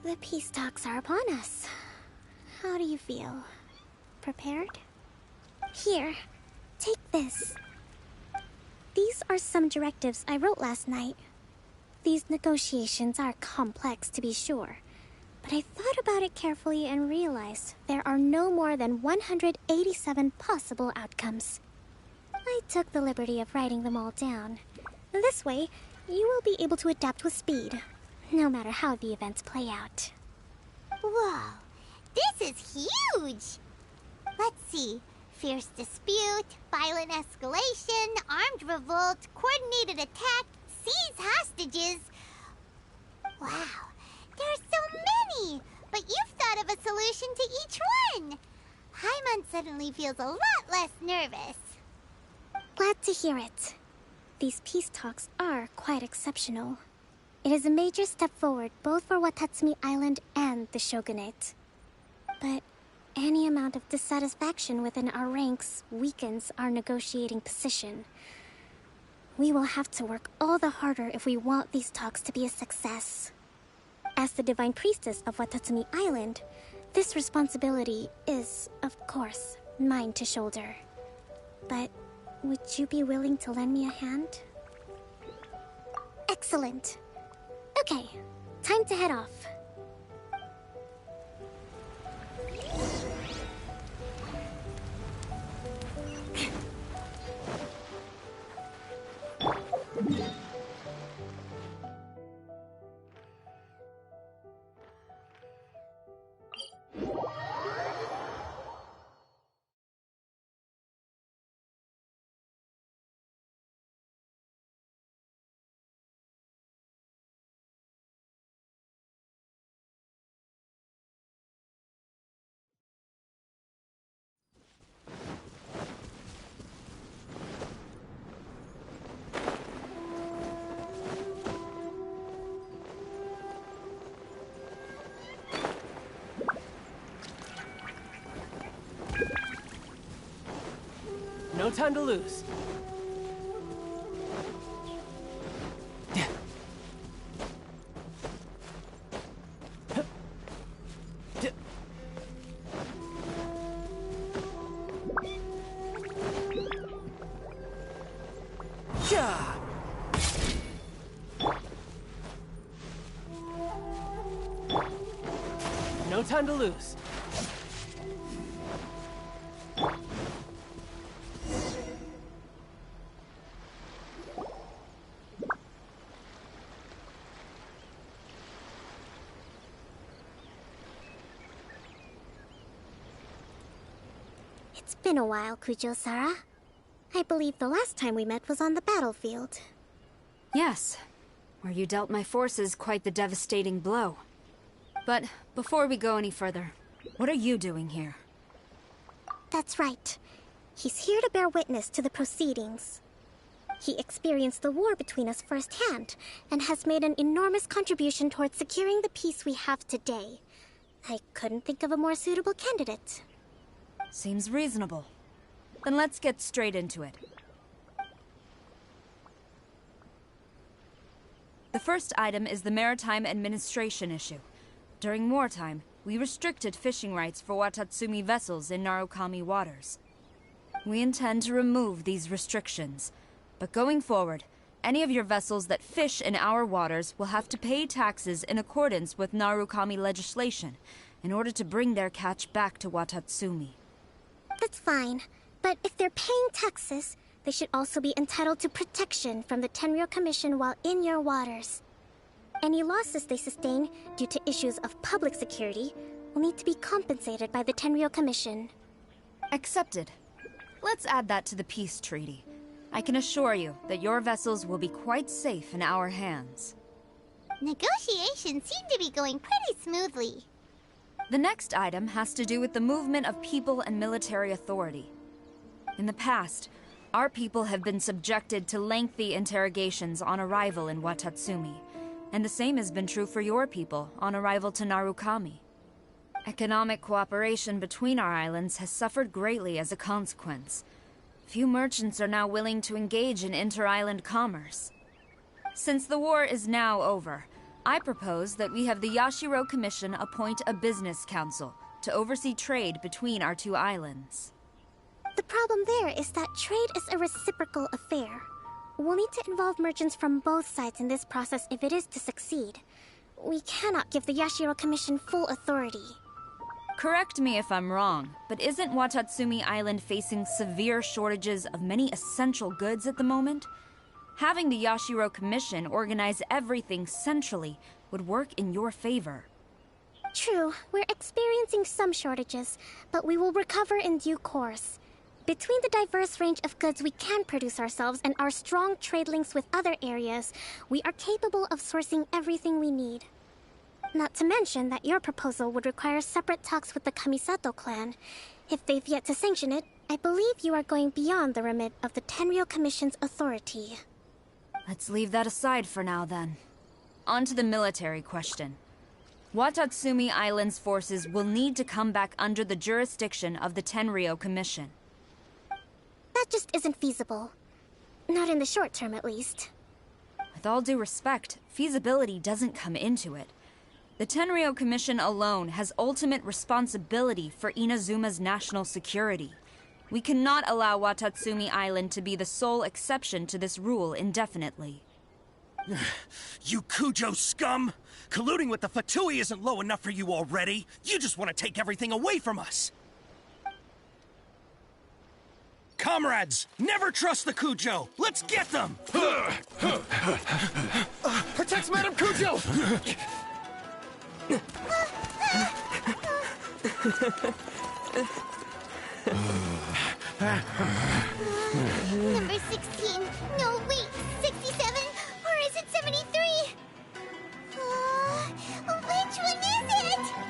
the peace talks are upon us. How do you feel? Prepared? Here, take this. These are some directives I wrote last night. These negotiations are complex, to be sure, but I thought about it carefully and realized there are no more than 187 possible outcomes. I took the liberty of writing them all down. This way, you will be able to adapt with speed, no matter how the events play out. Whoa, this is huge! Let's see. Fierce dispute, violent escalation, armed revolt, coordinated attack, seize hostages. Wow, there are so many! But you've thought of a solution to each one! Paimon suddenly feels a lot less nervous. Glad to hear it. These peace talks are quite exceptional. It is a major step forward both for Watatsumi Island and the Shogunate. But any amount of dissatisfaction within our ranks weakens our negotiating position. We will have to work all the harder if we want these talks to be a success. As the Divine Priestess of Watatsumi Island, this responsibility is, of course, mine to shoulder. But would you be willing to lend me a hand? Excellent. Okay, time to head off. No time to lose. No time to lose. It's been a while, Kujo-Sara. I believe the last time we met was on the battlefield. Yes, where you dealt my forces quite the devastating blow. But before we go any further, what are you doing here? That's right. He's here to bear witness to the proceedings. He experienced the war between us firsthand, and has made an enormous contribution towards securing the peace we have today. I couldn't think of a more suitable candidate. Seems reasonable. Then let's get straight into it. The first item is the Maritime Administration issue. During wartime, we restricted fishing rights for Watatsumi vessels in Narukami waters. We intend to remove these restrictions, but going forward, any of your vessels that fish in our waters will have to pay taxes in accordance with Narukami legislation in order to bring their catch back to Watatsumi. That's fine, but if they're paying taxes, they should also be entitled to protection from the Tenryou Commission while in your waters. Any losses they sustain due to issues of public security will need to be compensated by the Tenryou Commission. Accepted. Let's add that to the peace treaty. I can assure you that your vessels will be quite safe in our hands. Negotiations seem to be going pretty smoothly. The next item has to do with the movement of people and military authority. In the past, our people have been subjected to lengthy interrogations on arrival in Watatsumi, and the same has been true for your people on arrival to Narukami. Economic cooperation between our islands has suffered greatly as a consequence. Few merchants are now willing to engage in inter-island commerce. Since the war is now over, I propose that we have the Yashiro Commission appoint a business council to oversee trade between our two islands. The problem there is that trade is a reciprocal affair. We'll need to involve merchants from both sides in this process if it is to succeed. We cannot give the Yashiro Commission full authority. Correct me if I'm wrong, but isn't Watatsumi Island facing severe shortages of many essential goods at the moment? Having the Yashiro Commission organize everything centrally would work in your favor. True, we're experiencing some shortages, but we will recover in due course. Between the diverse range of goods we can produce ourselves and our strong trade links with other areas, we are capable of sourcing everything we need. Not to mention that your proposal would require separate talks with the Kamisato clan. If they've yet to sanction it, I believe you are going beyond the remit of the Tenryou Commission's authority. Let's leave that aside for now, then. On to the military question. Watatsumi Island's forces will need to come back under the jurisdiction of the Tenryou Commission. That just isn't feasible. Not in the short term, at least. With all due respect, feasibility doesn't come into it. The Tenryou Commission alone has ultimate responsibility for Inazuma's national security. We cannot allow Watatsumi Island to be the sole exception to this rule indefinitely. You Kujo scum! Colluding with the Fatui isn't low enough for you already! You just want to take everything away from us! Comrades, never trust the Kujo! Let's get them! Protect Madame Kujo! Number 16. No, wait. 67? Or is it 73? Which one is it?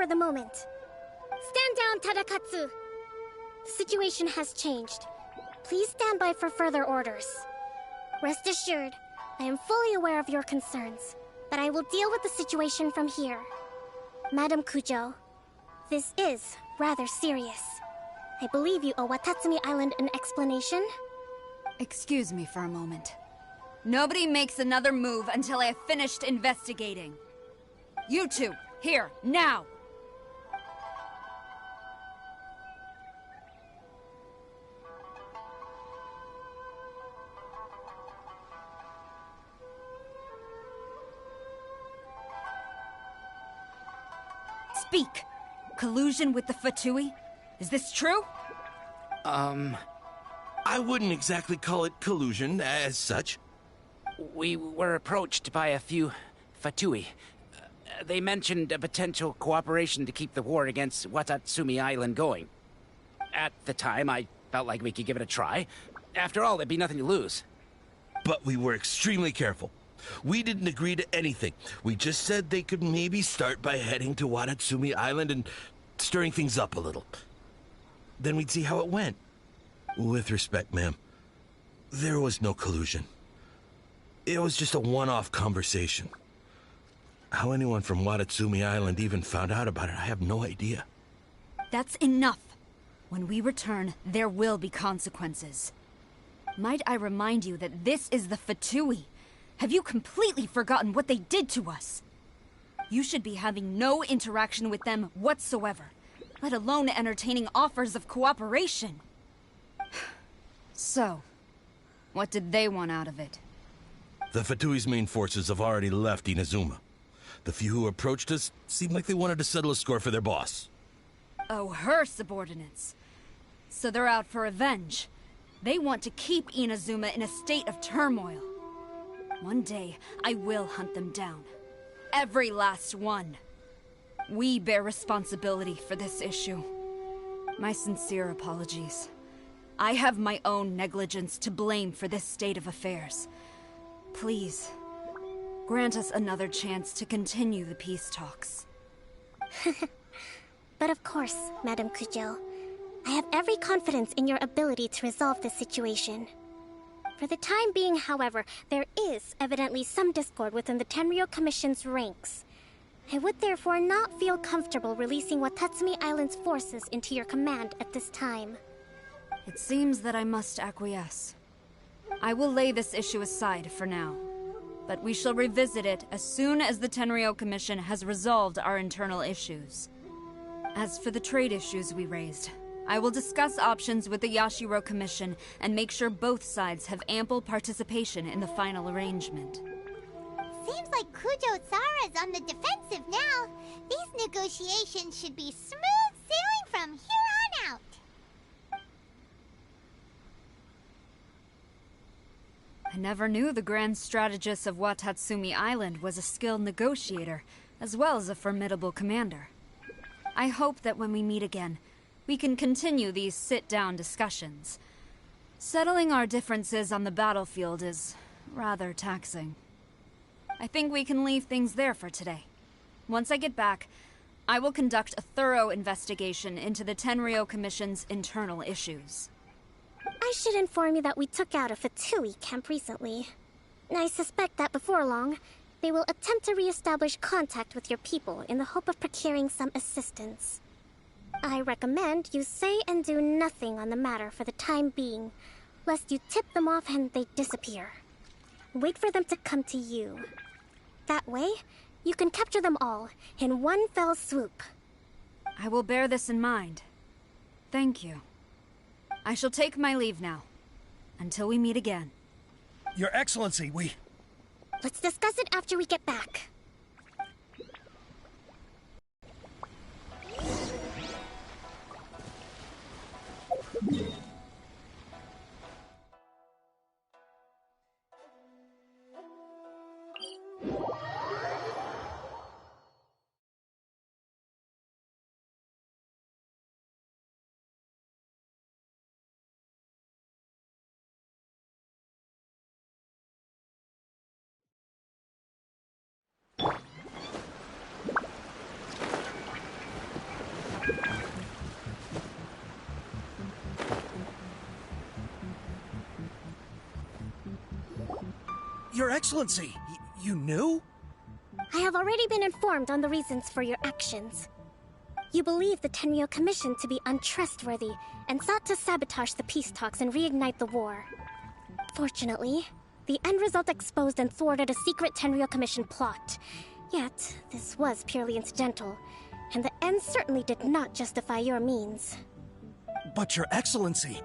for the moment. Stand down, Tadakatsu. The situation has changed. Please stand by for further orders. Rest assured, I am fully aware of your concerns, but I will deal with the situation from here. Madam Kujo, this is rather serious. I believe you owe Watatsumi Island an explanation. Excuse me for a moment. Nobody makes another move until I have finished investigating. You two, here, now! Speak! Collusion with the Fatui? Is this true? I wouldn't exactly call it collusion as such. We were approached by a few Fatui. They mentioned a potential cooperation to keep the war against Watatsumi Island going. At the time, I felt like we could give it a try. After all, there'd be nothing to lose. But we were extremely careful. We didn't agree to anything. We just said they could maybe start by heading to Watatsumi Island and stirring things up a little. Then we'd see how it went. With respect, ma'am, there was no collusion. It was just a one-off conversation. How anyone from Watatsumi Island even found out about it, I have no idea. That's enough. When we return, there will be consequences. Might I remind you that this is the Fatui? Have you completely forgotten what they did to us? You should be having no interaction with them whatsoever, let alone entertaining offers of cooperation. So, what did they want out of it? The Fatui's main forces have already left Inazuma. The few who approached us seemed like they wanted to settle a score for their boss. Oh, her subordinates. So they're out for revenge. They want to keep Inazuma in a state of turmoil. One day, I will hunt them down. Every last one. We bear responsibility for this issue. My sincere apologies. I have my own negligence to blame for this state of affairs. Please, grant us another chance to continue the peace talks. But of course, Madam Kujo. I have every confidence in your ability to resolve this situation. For the time being, however, there is evidently some discord within the Tenryou Commission's ranks. I would therefore not feel comfortable releasing Watatsumi Island's forces into your command at this time. It seems that I must acquiesce. I will lay this issue aside for now, but we shall revisit it as soon as the Tenryou Commission has resolved our internal issues. As for the trade issues we raised, I will discuss options with the Yashiro Commission and make sure both sides have ample participation in the final arrangement. Seems like Kujo-sara's on the defensive now. These negotiations should be smooth sailing from here on out. I never knew the grand strategist of Watatsumi Island was a skilled negotiator, as well as a formidable commander. I hope that when we meet again, we can continue these sit-down discussions. Settling our differences on the battlefield is rather taxing. I think we can leave things there for today. Once I get back, I will conduct a thorough investigation into the Tenryou Commission's internal issues. I should inform you that we took out a Fatui camp recently. I suspect that before long, they will attempt to re-establish contact with your people in the hope of procuring some assistance. I recommend you say and do nothing on the matter for the time being, lest you tip them off and they disappear. Wait for them to come to you. That way, you can capture them all in one fell swoop. I will bear this in mind. Thank you. I shall take my leave now. Until we meet again. Your Excellency, Let's discuss it after we get back. Your Excellency, you knew? I have already been informed on the reasons for your actions. You believe the Tenryo Commission to be untrustworthy and sought to sabotage the peace talks and reignite the war. Fortunately, the end result exposed and thwarted a secret Tenryo Commission plot. Yet, this was purely incidental, and the end certainly did not justify your means. But Your Excellency,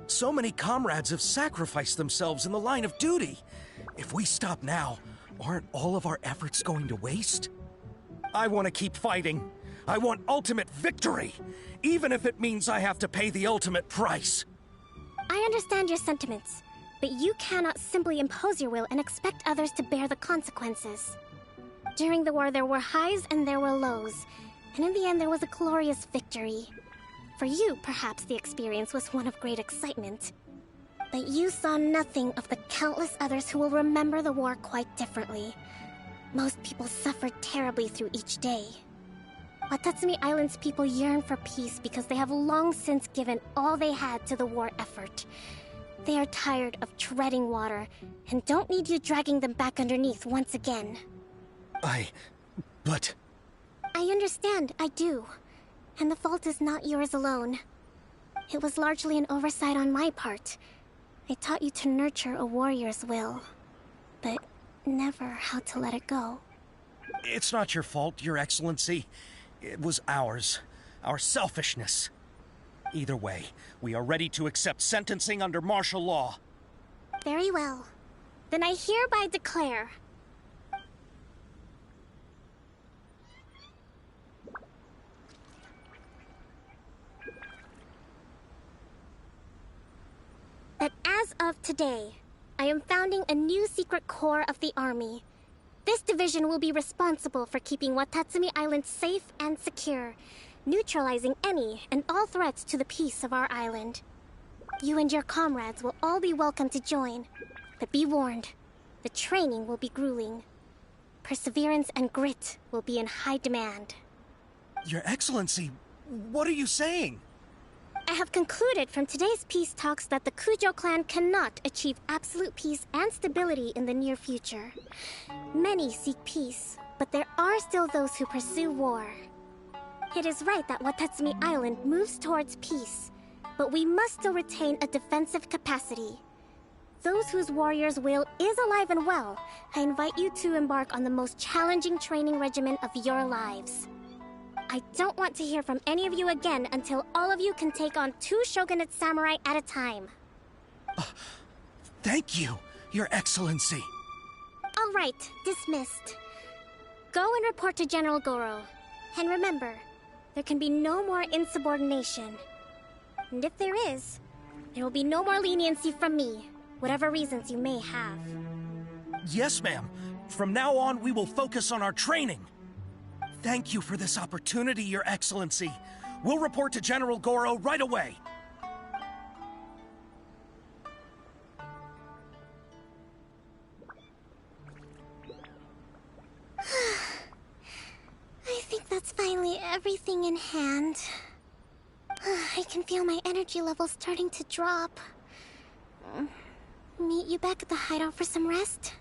so many comrades have sacrificed themselves in the line of duty. If we stop now, aren't all of our efforts going to waste? I want to keep fighting. I want ultimate victory, even if it means I have to pay the ultimate price. I understand your sentiments, but you cannot simply impose your will and expect others to bear the consequences. During the war, there were highs and there were lows, and in the end, there was a glorious victory. For you, perhaps the experience was one of great excitement. But you saw nothing of the countless others who will remember the war quite differently. Most people suffered terribly through each day. Watatsumi Island's people yearn for peace because they have long since given all they had to the war effort. They are tired of treading water and don't need you dragging them back underneath once again. But... I understand, I do. And the fault is not yours alone. It was largely an oversight on my part. I taught you to nurture a warrior's will, but never how to let it go. It's not your fault, Your Excellency. It was ours. Our selfishness. Either way, we are ready to accept sentencing under martial law. Very well. Then I hereby declare... that as of today, I am founding a new secret corps of the army. This division will be responsible for keeping Watatsumi Island safe and secure, neutralizing any and all threats to the peace of our island. You and your comrades will all be welcome to join, but be warned, the training will be grueling. Perseverance and grit will be in high demand. Your Excellency, what are you saying? I have concluded from today's peace talks that the Kujo clan cannot achieve absolute peace and stability in the near future. Many seek peace, but there are still those who pursue war. It is right that Watatsumi Island moves towards peace, but we must still retain a defensive capacity. Those whose warrior's will is alive and well, I invite you to embark on the most challenging training regimen of your lives. I don't want to hear from any of you again until all of you can take on 2 shogunate samurai at a time. Thank you, Your Excellency. All right, dismissed. Go and report to General Goro. And remember, there can be no more insubordination. And if there is, there will be no more leniency from me, whatever reasons you may have. Yes, ma'am. From now on, we will focus on our training. Thank you for this opportunity, Your Excellency. We'll report to General Goro right away. I think that's finally everything in hand. I can feel my energy levels starting to drop. Meet you back at the hideout for some rest?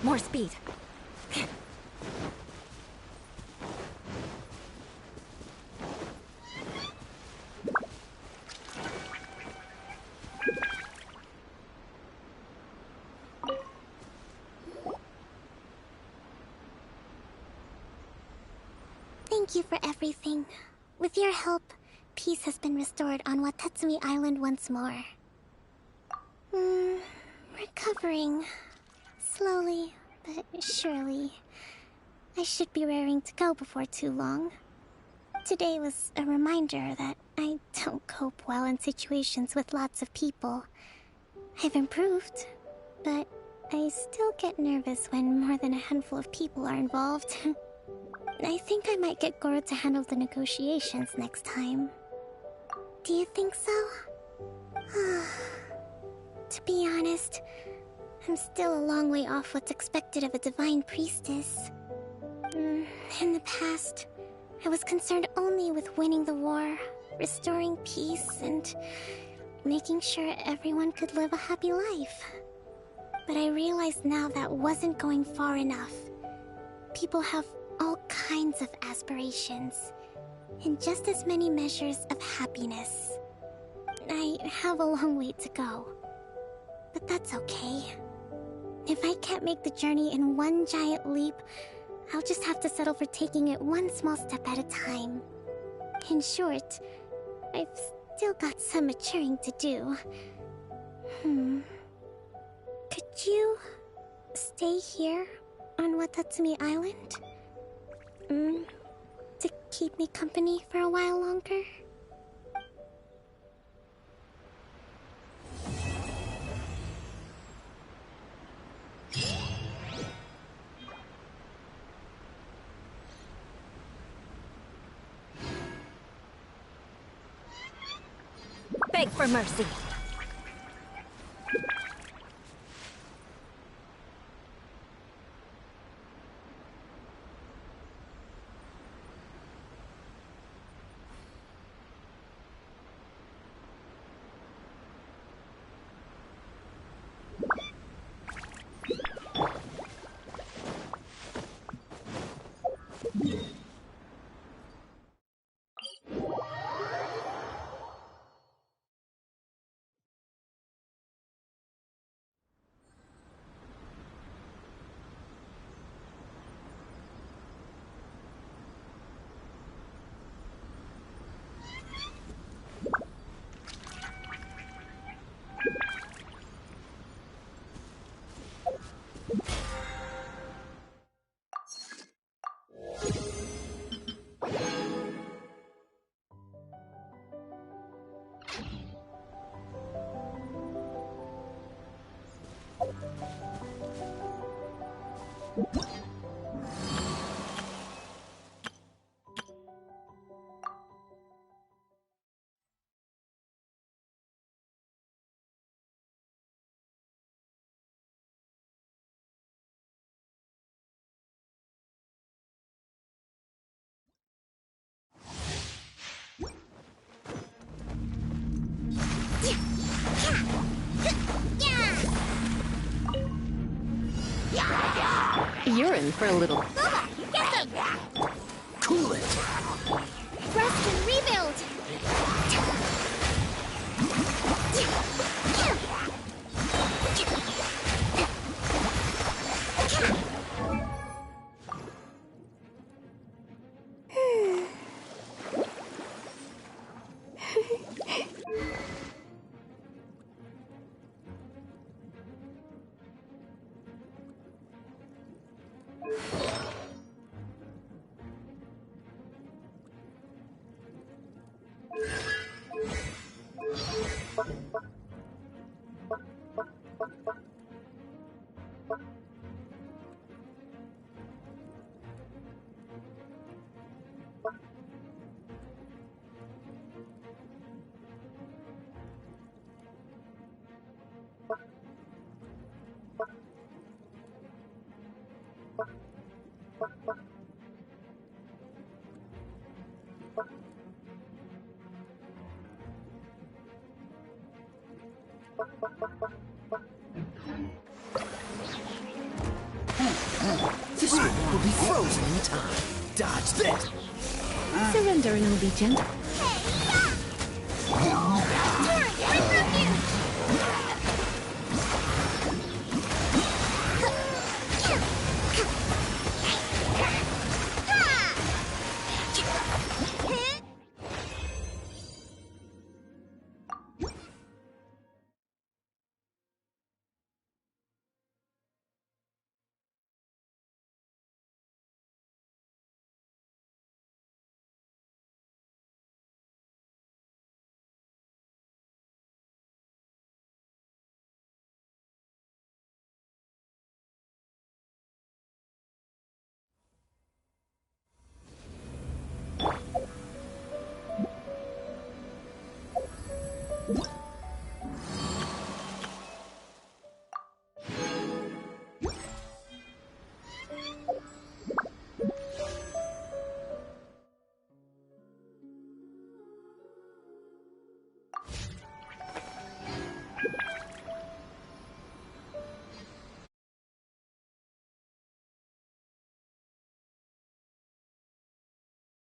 More speed. Thank you for everything. With your help, peace has been restored on Watatsumi Island once more. Recovering. Slowly, but surely. I should be raring to go before too long. Today was a reminder that I don't cope well in situations with lots of people. I've improved, but I still get nervous when more than a handful of people are involved. I think I might get Goro to handle the negotiations next time. Do you think so? To be honest, I'm still a long way off what's expected of a divine priestess. In the past, I was concerned only with winning the war, restoring peace, and making sure everyone could live a happy life. But I realize now that wasn't going far enough. People have all kinds of aspirations, and just as many measures of happiness. I have a long way to go. But that's okay. If I can't make the journey in one giant leap, I'll just have to settle for taking it one small step at a time. In short, I've still got some maturing to do. Could you stay here on Watatsumi Island? To keep me company for a while longer? Beg for mercy. You're in for a little... Get them! Cool it! Rest and rebuild! This one will be frozen in time. Dodge this! Surrender and it'll be gentle.